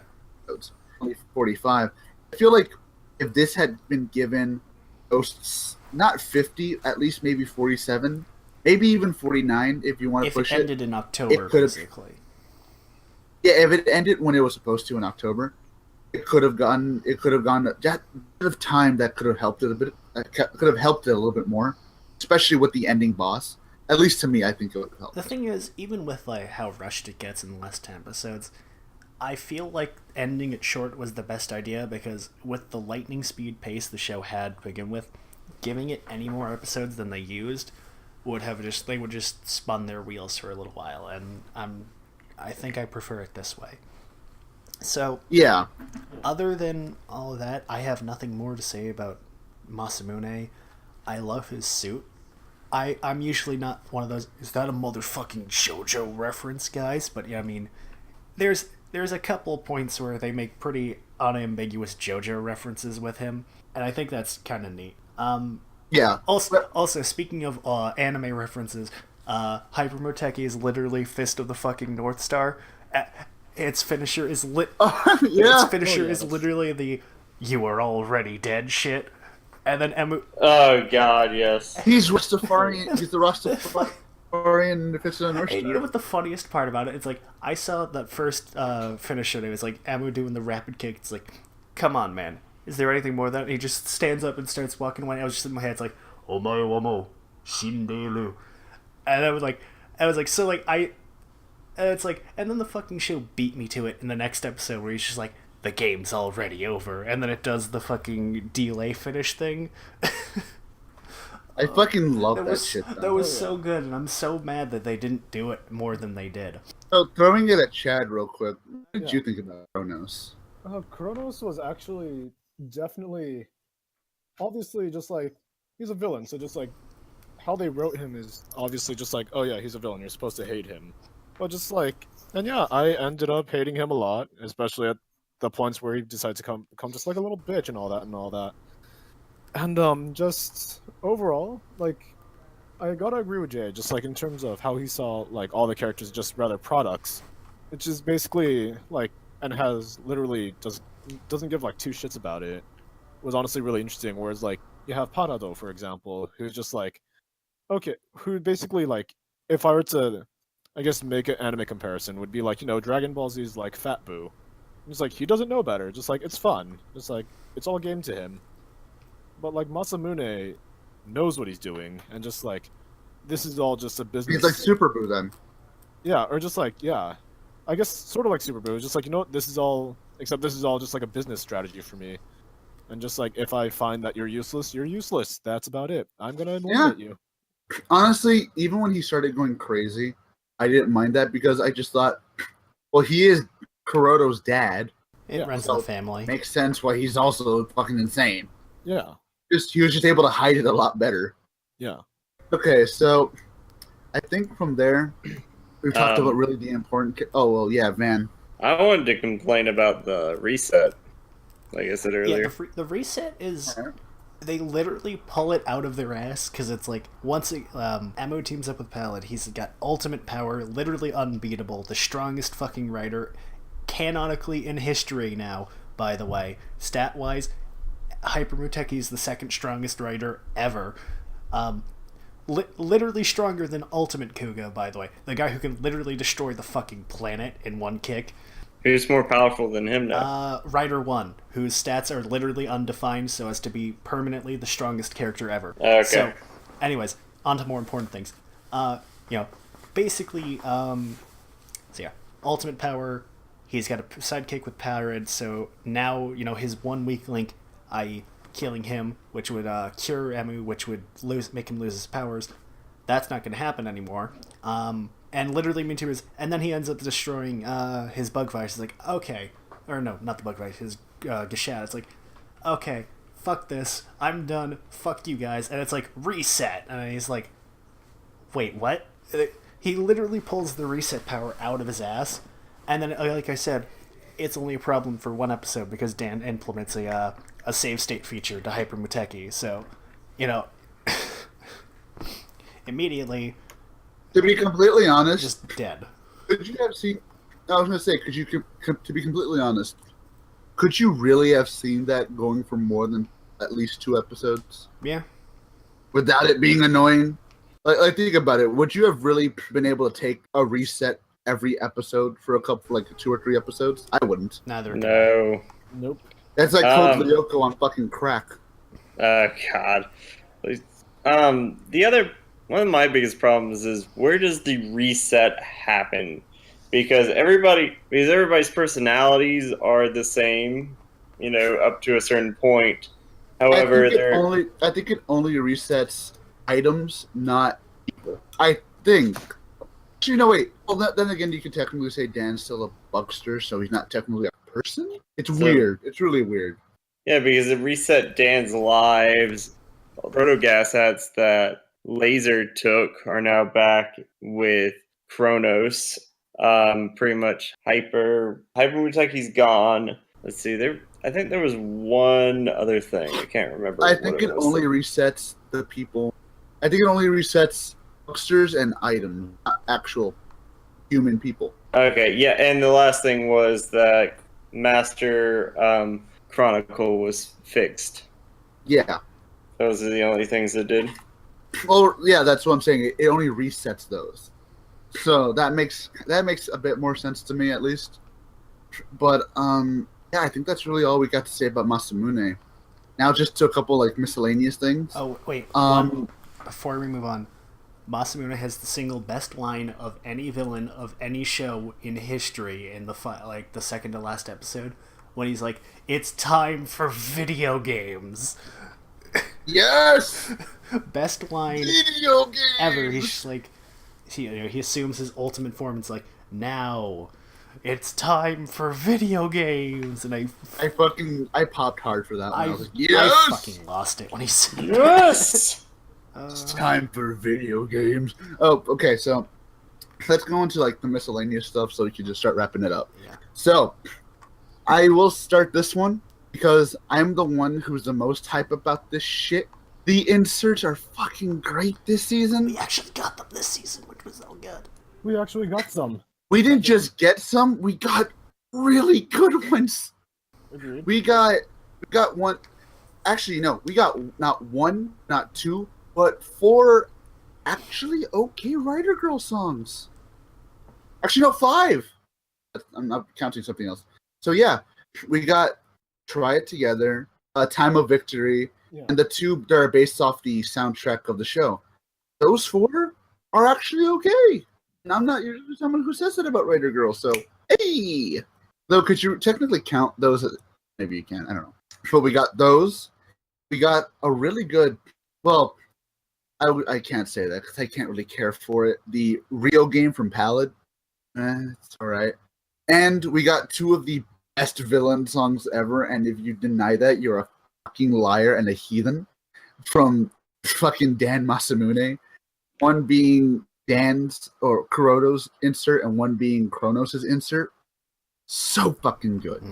only 45. I feel like if this had been given Ghosts not 50, at least maybe 47, maybe even 49 if you want to push it. If it ended in October, basically. Yeah, if it ended when it was supposed to in October, it could have gone that bit of time that could have helped it a bit. Could have helped it a little bit more, especially with the ending boss. At least to me, I think it would help. The thing is, even with how rushed it gets in the last 10 episodes, I feel like ending it short was the best idea, because with the lightning speed pace the show had to begin with, giving it any more episodes than they used would just spun their wheels for a little while, and I think I prefer it this way. So yeah, other than all of that, I have nothing more to say about Masamune. I love his suit. I'm usually not one of those, is that a motherfucking JoJo reference, guys? But yeah, I mean, there's a couple points where they make pretty unambiguous JoJo references with him, and I think that's kind of neat. Yeah. Also, speaking of anime references, Hyper Moteki is literally Fist of the fucking North Star. Its finisher is is literally the "you are already dead" shit. And then Emu. Oh God, yes. He's Rastafarian. He's the Rastafarian Fist of the North Star. And you know what the funniest part about it? It's I saw that first finisher. And it was Emu doing the rapid kick. It's come on, man. Is there anything more than that? And he just stands up and starts walking away. I was just in my head. It's "Omae wa mo shinderu," and I was and it's and then the fucking show beat me to it in the next episode where he's just the game's already over, and then it does the fucking delay finish thing. I fucking love that shit. That was so good, and I'm so mad that they didn't do it more than they did. So throwing it at Chad real quick, what did you think about Kronos? Kronos was actually definitely, obviously, just he's a villain, so just how they wrote him is obviously just oh yeah, he's a villain, you're supposed to hate him. But just and yeah, I ended up hating him a lot, especially at the points where he decides to become just a little bitch and all that. And just overall, I gotta agree with Jay, just in terms of how he saw all the characters just rather products, which is basically and has literally doesn't give two shits about it. Was honestly really interesting. Whereas you have Parado, for example, who's just okay, who basically if I were to I guess, make an anime comparison would be like, Dragon Ball Z's like Fat Boo. It's like, he doesn't know better. Just like, it's fun. Just like, it's all game to him. But like, Masamune knows what he's doing, and just like, this is all just a business. He's like Super Boo then. Yeah, or just like, yeah. I guess sort of like Super Boo. Just like, this is all, except this is all just like a business strategy for me. And just like, if I find that you're useless, you're useless. That's about it. I'm gonna eliminate you. Honestly, even when he started going crazy, I didn't mind that because I just thought, well, he is Kuroto's dad. It runs in the family. Makes sense why he's also fucking insane. Yeah. He was just able to hide it a lot better. Yeah. Okay, so I think from there we've talked about really the important. Oh well, yeah, Van. I wanted to complain about the reset, like I said earlier. Yeah, the reset is they literally pull it out of their ass because it's like once Amo teams up with Pallid, he's got ultimate power, literally unbeatable, the strongest fucking writer canonically in history now. By the way, stat wise. Hyper Muteki is the second strongest writer ever. Literally stronger than Ultimate Kuga, by the way. The guy who can literally destroy the fucking planet in one kick. Who's more powerful than him now? Writer 1, whose stats are literally undefined so as to be permanently the strongest character ever. Okay. So, anyways, on to more important things. Basically, ultimate power, he's got a sidekick with Pallid, so now, his one weak link, i.e. killing him, which would cure Emu, which would make him lose his powers. That's not going to happen anymore. And literally Mewtwo is... And then he ends up destroying his bug fire. He's like, okay. Or no, not the bug fire, his Gashat. It's like, okay, fuck this. I'm done. Fuck you guys. And it's like, reset. And he's like, wait, what? He literally pulls the reset power out of his ass. And then, like I said, it's only a problem for one episode because Dan implements a save state feature to Hyper Muteki. So, immediately... To be completely honest... Just dead. Could you have seen... I was going to say, to be completely honest, could you really have seen that going for more than at least 2 episodes? Yeah. Without it being annoying? Like think about it. Would you have really been able to take a reset every episode for a couple, like 2 or 3 episodes? I wouldn't. Neither. No. Nope. That's like Code Lyoko on fucking crack. God. One of my biggest problems is where does the reset happen? Because everybody's personalities are the same, up to a certain point. However, I think it only resets items, not people. I think. Actually, no, wait. Well, then again, you could technically say Dan's still a Buckster, so he's not technically a person? It's weird. It's really weird. Yeah, because it reset Dan's lives. Proto-gas hats that Laser took are now back with Kronos. Pretty much Hyper Muteki's gone. Let's see, I think there was one other thing. I can't remember. I think it only resets the people. I think it only resets Bucksters and items, not actual human people. Okay, yeah, and the last thing was that Master Chronicle was fixed. Yeah. Those are the only things it did. Well, yeah, that's what I'm saying. It only resets those. So that makes a bit more sense to me, at least. But yeah, I think that's really all we got to say about Masamune. Now just to a couple miscellaneous things. Oh wait, before we move on, Masamune has the single best line of any villain of any show in history in the the second to last episode when he's like, "It's time for video games." Yes. Best line video games ever. He's just like, he assumes his ultimate form. It's like, now it's time for video games, and I popped hard for that one. I was like, yes! I fucking lost it when he said yes. It's time for video games. Oh, okay. So let's go into the miscellaneous stuff, so we can just start wrapping it up. Yeah. So I will start this one because I'm the one who's the most hype about this shit. The inserts are fucking great this season. We actually got them this season, which was so good. We actually got some. We didn't just get some, we got really good ones. Agreed. We got one. Actually, no, we got not 1, not 2, but 4 actually okay Writer Girl songs. Actually, no, 5. I'm not counting something else. So yeah, we got Try It Together, Time of Victory, and the 2 that are based off the soundtrack of the show. Those 4 are actually okay. And I'm not usually someone who says that about Writer Girl, so hey! Though, could you technically count those? Maybe you can, I don't know. But we got those. We got a really good, well, I can't say that because I can't really care for it. The Rio game from Pallid, it's alright. And we got 2 of the best villain songs ever, and if you deny that, you're a fucking liar and a heathen, from fucking Dan Masamune. One being Dan's or Kuroto's insert, and one being Kronos' insert. So fucking good.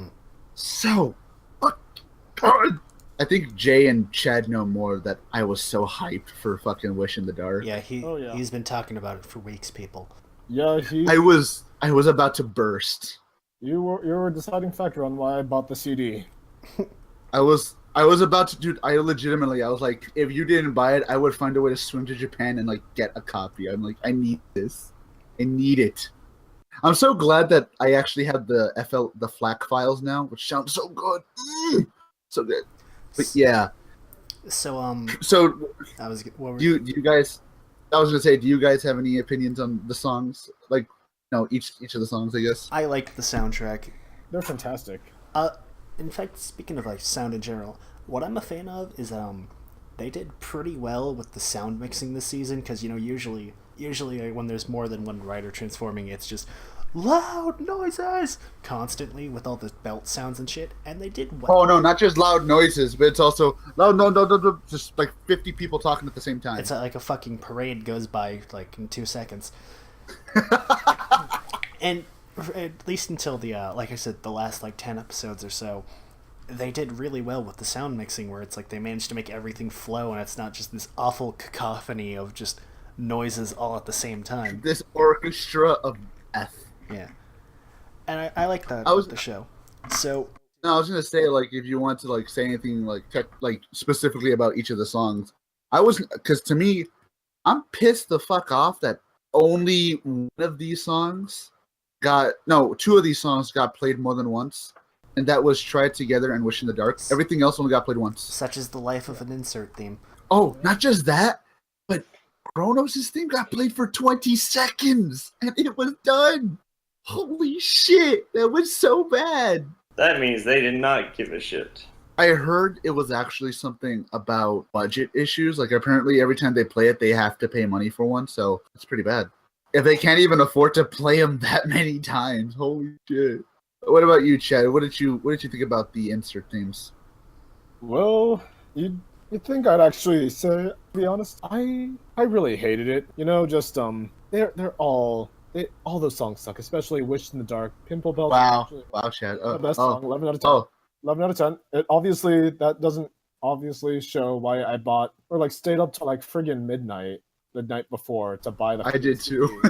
So fucking good. I think Jay and Chad know more that I was so hyped for fucking Wish in the Dark. Yeah, he's been talking about it for weeks, people. Yeah, I was about to burst. You were a deciding factor on why I bought the CD. I was about to, dude. I was like, if you didn't buy it, I would find a way to swim to Japan and like get a copy. I'm like, I need this. I need it. I'm so glad that I actually have the FLAC files now, which sounds so good. So good. But yeah. So I was gonna say, do you guys have any opinions on the songs? Like, no, each of the songs, I guess. I like the soundtrack. They're fantastic. In fact, speaking of like sound in general, what I'm a fan of is they did pretty well with the sound mixing this season, because usually when there's more than one writer transforming, it's just loud noises constantly with all the belt sounds and shit, and they did well. Oh no, not just loud noises, but it's also loud no, just like 50 people talking at the same time. It's like a fucking parade goes by like in 2 seconds. And at least until the like I said, the last like 10 episodes or so, they did really well with the sound mixing, where it's like they managed to make everything flow, and it's not just this awful cacophony of just noises all at the same time. This orchestra of death. Yeah, and I like that about the show. So no, I was gonna say, like, if you want to like say anything like specifically about each of the songs, because to me, I'm pissed the fuck off that only one of these songs two of these songs got played more than once, and that was Try It Together and Wish in the Dark. Everything else only got played once. Such is the life of an insert theme. Oh, not just that, but Kronos' theme got played for 20 seconds, and it was done. Holy shit, that was so bad. That means they did not give a shit. I heard it was actually something about budget issues. Like, apparently every time they play it, they have to pay money for one, so it's pretty bad. If they can't even afford to play them that many times, holy shit. What about you, Chad? What did you think about the insert themes? Well, you'd think I'd actually say, to be honest, I really hated it. Just they're all those songs suck, especially Wish in the Dark, Pimple Belt. Wow, Chad. The best song, 11 out of 10. 11 out of 10. That doesn't obviously show why I bought or like stayed up till like friggin' midnight the night before to buy the. I did too.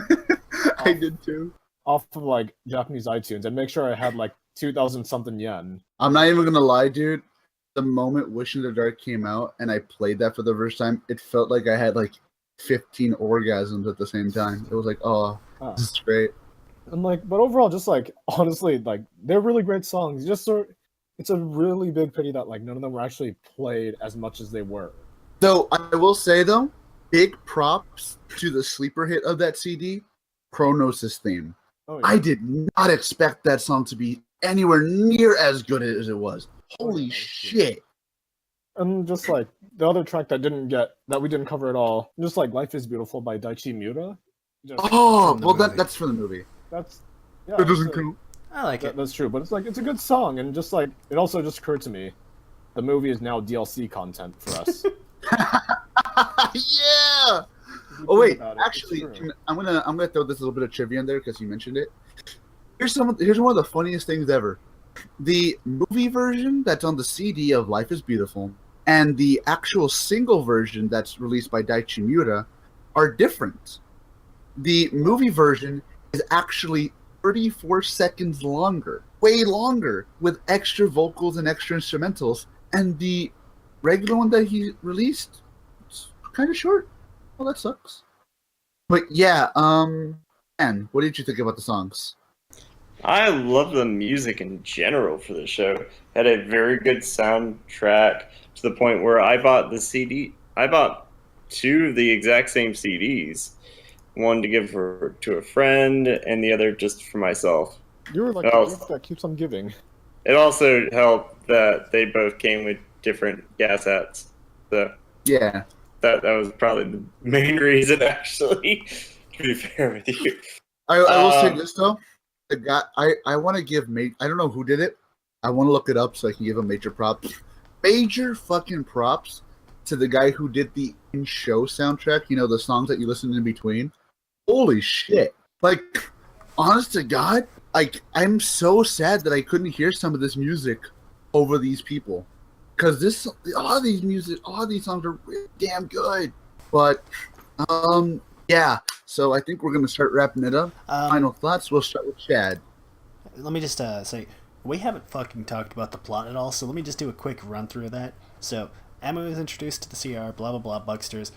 I did too. Off of like Japanese iTunes and make sure I had like 2,000 something yen. I'm not even gonna lie, dude. The moment Wish in the Dark came out and I played that for the first time, it felt like I had like 15 orgasms at the same time. It was like, this is great. And but overall, just like honestly, like they're really great songs. It's a really big pity that like none of them were actually played as much as they were. Though I will say though, big props to the sleeper hit of that CD, Kronos' theme. Oh, yeah. I did not expect that song to be anywhere near as good as it was. Holy shit. And just like the other track that we didn't cover at all, just like Life is Beautiful by Daichi Miura. That's from the movie. That doesn't count. I like it. That's true, but it's a good song, and just like it also just occurred to me, the movie is now DLC content for us. Yeah. Oh wait, actually, I'm gonna throw this little bit of trivia in there because you mentioned it. Here's one of the funniest things ever. The movie version that's on the CD of Life is Beautiful and the actual single version that's released by Daichi Miura are different. The movie version is actually 34 seconds longer, way longer, with extra vocals and extra instrumentals, and the regular one that he released, it's kind of short. Well, that sucks. But yeah, And what did you think about the songs? I love the music in general for the show. Had a very good soundtrack to the point where I bought the CD. I bought two of the exact same CDs. One to give to a friend, and the other just for myself. You were like the gift that keeps on giving. It also helped that they both came with different gas hats. So Yeah. that was probably the main reason, actually, to be fair with you. I will say this, though. The guy, I want to give I don't know who did it. I want to look it up so I can give him major props. Major fucking props to the guy who did the in-show soundtrack. You know, the songs that you listen in between. Holy shit. Like, honest to God, like, I'm so sad that I couldn't hear some of this music over these people. Because a lot of these songs are really damn good. But, yeah. So I think we're going to start wrapping it up. Final thoughts, we'll start with Chad. Let me just say, we haven't fucking talked about the plot at all, so let me just do a quick run through of that. So, Emu is introduced to the CR, blah blah blah, Bugsters.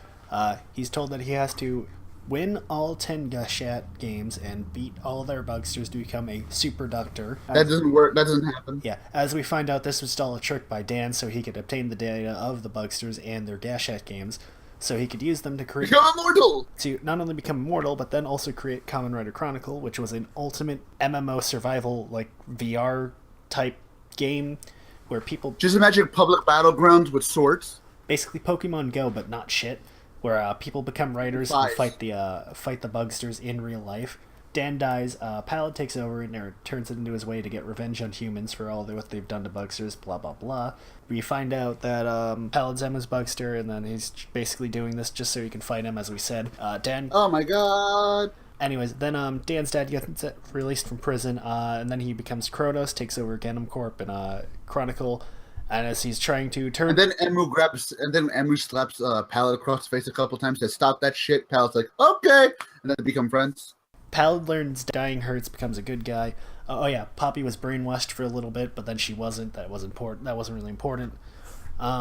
He's told that he has to win all 10 Gushat games and beat all their Bugsters to become a Super Doctor. That doesn't work. That doesn't happen. Yeah, as we find out, this was all a trick by Dan so he could obtain the data of the Bugsters and their Gashat games, so he could use them to create... Become immortal! To not only become immortal, but then also create Kamen Rider Chronicle, which was an ultimate MMO survival, like, VR-type game where people... Just imagine public battlegrounds with swords. Basically Pokemon Go, but not shit. Where people become riders and fight the Bugsters in real life. Dan dies, Pallid takes over and turns it into his way to get revenge on humans for all what they've done to Bugsters, blah blah blah. We find out that Pallid's Emma's Bugster, and then he's basically doing this just so he can fight him, as we said. Dan... Oh my god! Anyways, then Dan's dad gets released from prison, and then he becomes Kronos, takes over Ganem Corp and Chronicle, and as he's trying to turn... And then Emu slaps Pallid across the face a couple times, says, stop that shit. Pallid's like, okay! And then they become friends. Pallid learns dying hurts, becomes a good guy. Oh yeah, Poppy was brainwashed for a little bit, but then she wasn't. That was important. That wasn't really important.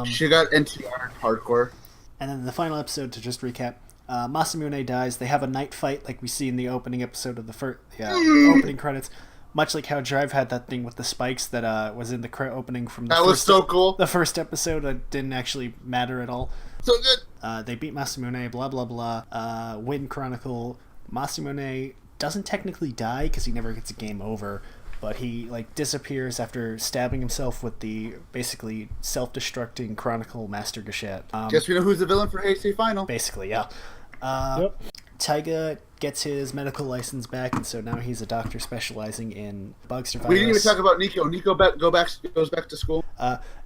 She got NTR hardcore. And then the final episode, to just recap, Masamune dies. They have a night fight like we see in the opening episode of the opening credits. Much like how Drive had that thing with the spikes that was in the opening from the was so cool. The first episode that didn't actually matter at all. So good. They beat Masamune, blah blah blah. Win Chronicle. Masamune doesn't technically die because he never gets a game over, but he disappears after stabbing himself with the basically self-destructing Chronicle Master Gashat. Guess we know who's the villain for AC Final. Basically, yeah. Yep. Taiga gets his medical license back, and so now he's a doctor specializing in Bugster virus. We didn't even talk about Nico. Nico goes back to school.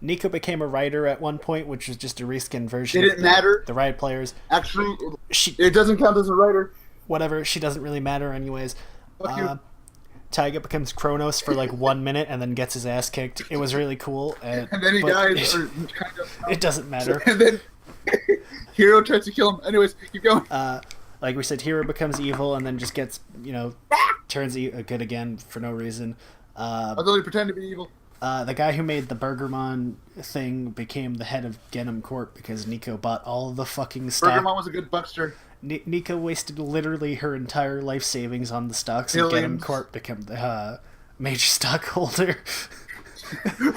Nico became a writer at one point, which was just a reskin version. It didn't matter. The Riot players. Actually, it doesn't count as a writer. Whatever, she doesn't really matter anyways. Fuck you. Taiga becomes Kronos for 1 minute and then gets his ass kicked. It was really cool. And then he dies. It doesn't matter. And then Hero tries to kill him. Anyways, keep going. Like we said, Hero becomes evil and then just gets, turns good again for no reason. Although he pretend to be evil. The guy who made the Burgermon thing became the head of Ganem Corp because Nico bought all of the fucking stock. Burgermon was a good buckster. Nico wasted literally her entire life savings on the stocks, and Ganem Corp became the major stockholder.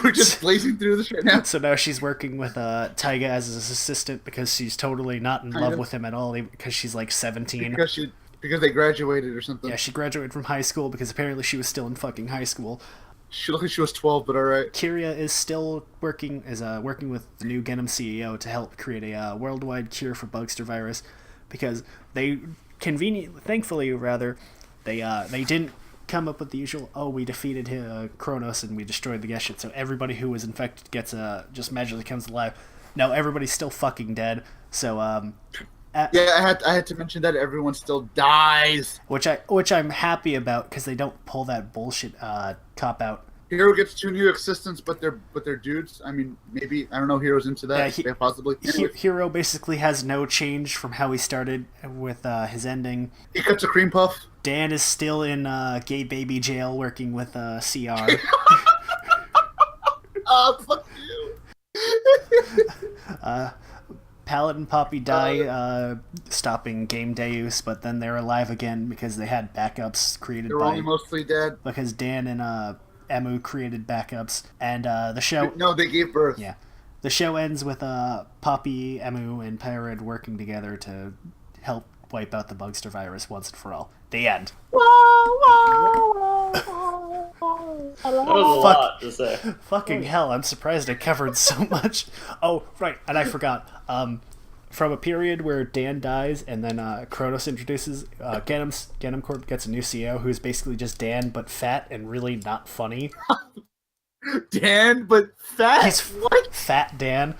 We're just blazing through this right now. So now she's working with Taiga as his assistant because she's totally not in love with him at all because she's 17. Because they graduated or something. Yeah, she graduated from high school because apparently she was still in fucking high school. She looked like she was 12, but alright. Kiria is still working with the new Ganem CEO to help create a worldwide cure for Bugster virus. Because they thankfully, they didn't come up with the usual, we defeated Kronos and we destroyed the Geshet, so everybody who was infected gets just magically comes alive. No, everybody's still fucking dead. So I had to mention that everyone still dies, which I'm happy about because they don't pull that bullshit cop out. Hero gets 2 new assistants, but they're dudes. I mean, maybe I don't know. Hero's into that, possibly. Hero basically has no change from how he started with his ending. He cuts a cream puff. Dan is still in gay baby jail working with CR. Oh, fuck you. Pallet and Poppy die, stopping game Deus, but then they're alive again because they had backups created They're only mostly dead. Because Dan and Emu created backups, and the show... No, they gave birth. Yeah. The show ends with Poppy, Emu, and Pyrid working together to help wipe out the Bugster virus once and for all. The end. That was a lot to say. Fucking hell, I'm surprised I covered so much. Oh, right, and I forgot. From a period where Dan dies and then Kronos introduces, Ganem Corp gets a new CEO who's basically just Dan but fat and really not funny. Dan, but fat? He's fat Dan.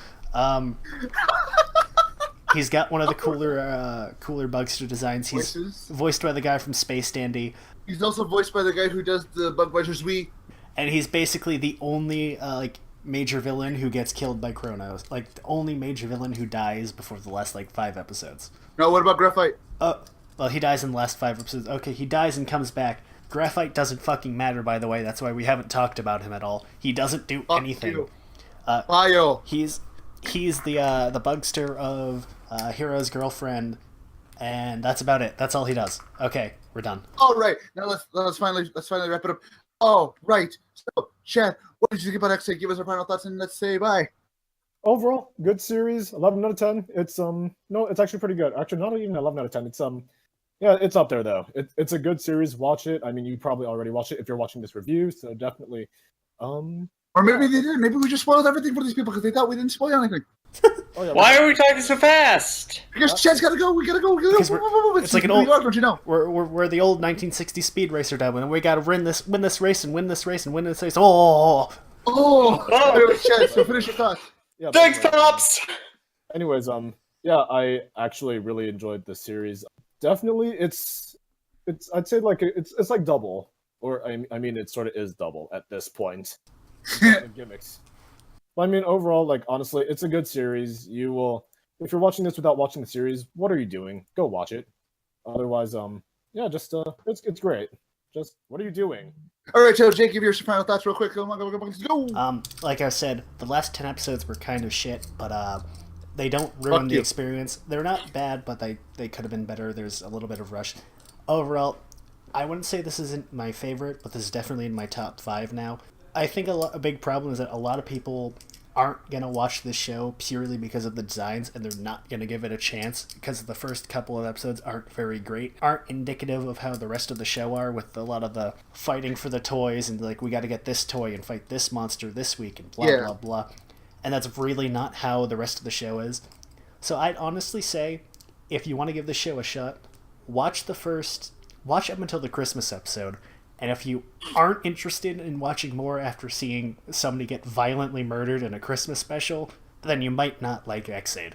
He's got one of the cooler Bugster designs. He's voiced by the guy from Space Dandy. He's also voiced by the guy who does the Bugwatchers Wii. And he's basically the only major villain who gets killed by Kronos. Like, the only major villain who dies before the last 5 episodes. No, what about Graphite? Well, he dies in the last 5 episodes. Okay, he dies and comes back. Graphite doesn't fucking matter, by the way. That's why we haven't talked about him at all. He doesn't do anything. Bio. He's the Bugster of Hero's girlfriend, and that's about it. That's all he does. Okay, we're done. All right, now let's finally wrap it up. All right, so Chad, what did you think about X8? Give us our final thoughts and let's say bye. Overall, good series. 11 out of 10. It's no, it's actually pretty good. Actually, not even 11 out of 10. It's yeah, it's up there though. It's a good series. Watch it. I mean, you probably already watched it if you're watching this review, so definitely. Or maybe they did. Maybe we just spoiled everything for these people because they thought we didn't spoil anything. Oh, yeah, Why are we talking so fast? Because Chad's gotta go. We gotta go. It's like an old. Don't you know? We're the old 1960 speed racer dub, and we gotta win this race and win this race and win this race. Oh. Anyway, Chad, so finish your thoughts. Yeah, Thanks, Pops! Anyways, yeah, I actually really enjoyed the series. Definitely, it's I'd say it's like double, or I mean it sort of is double at this point. The gimmicks. But I mean, overall, honestly, it's a good series. You will, if you're watching this without watching the series, what are you doing? Go watch it. Otherwise, yeah, just it's great. Just what are you doing? All right, so Jake, give your final thoughts real quick. Come on, go. Like I said, the last 10 episodes were kind of shit, but they don't ruin the experience. They're not bad, but they could have been better. There's a little bit of rush. Overall, I wouldn't say this isn't my favorite, but this is definitely in my top 5 now. I think a big problem is that a lot of people aren't going to watch this show purely because of the designs, and they're not going to give it a chance because the first couple of episodes aren't very great, aren't indicative of how the rest of the show are, with a lot of the fighting for the toys and we got to get this toy and fight this monster this week and blah, blah, blah. And that's really not how the rest of the show is. So I'd honestly say, if you want to give the show a shot, watch up until the Christmas episode. And if you aren't interested in watching more after seeing somebody get violently murdered in a Christmas special, then you might not like X8.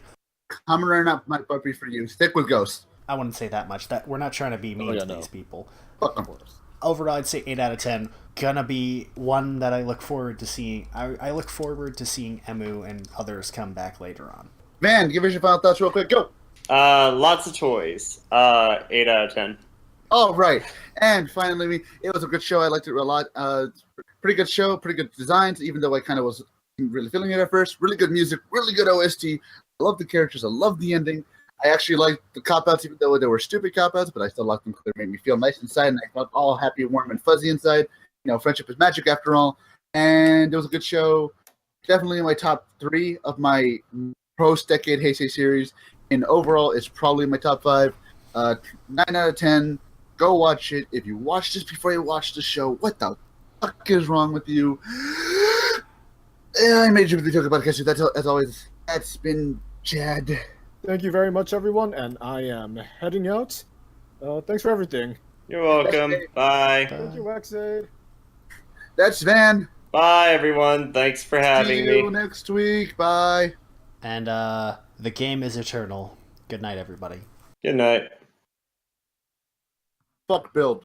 Kamen Rider might be for you. Stick with Ghost. I wouldn't say that much. That we're not trying to be mean to these people. Fuck them. Overall, I'd say 8 out of 10. Gonna be one that I look forward to seeing. I look forward to seeing Emu and others come back later on. Van, give us your final thoughts real quick. Go. Lots of toys. 8 out of 10. All right, and finally, it was a good show. I liked it a lot. Pretty good show, pretty good designs, even though I kind of wasn't really feeling it at first. Really good music, really good OST. I love the characters. I love the ending. I actually liked the cop-outs, even though they were stupid cop-outs, but I still liked them because they made me feel nice inside, and I felt all happy, warm, and fuzzy inside. You know, friendship is magic after all. And it was a good show. Definitely in my top 3 of my post-decade Heisei series. And overall, it's probably my top 5. 9 out of 10. Go watch it. If you watched this before you watched the show, what the fuck is wrong with you? I made you with the Toku Podcastu. That's as always. That's been Chad. Thank you very much, everyone, and I am heading out. Thanks for everything. You're welcome. Bye. Thank you, X8. That's Van. Bye, everyone. Thanks for having See me. you next week. Bye. And the game is eternal. Good night, everybody. Good night. Fuck build.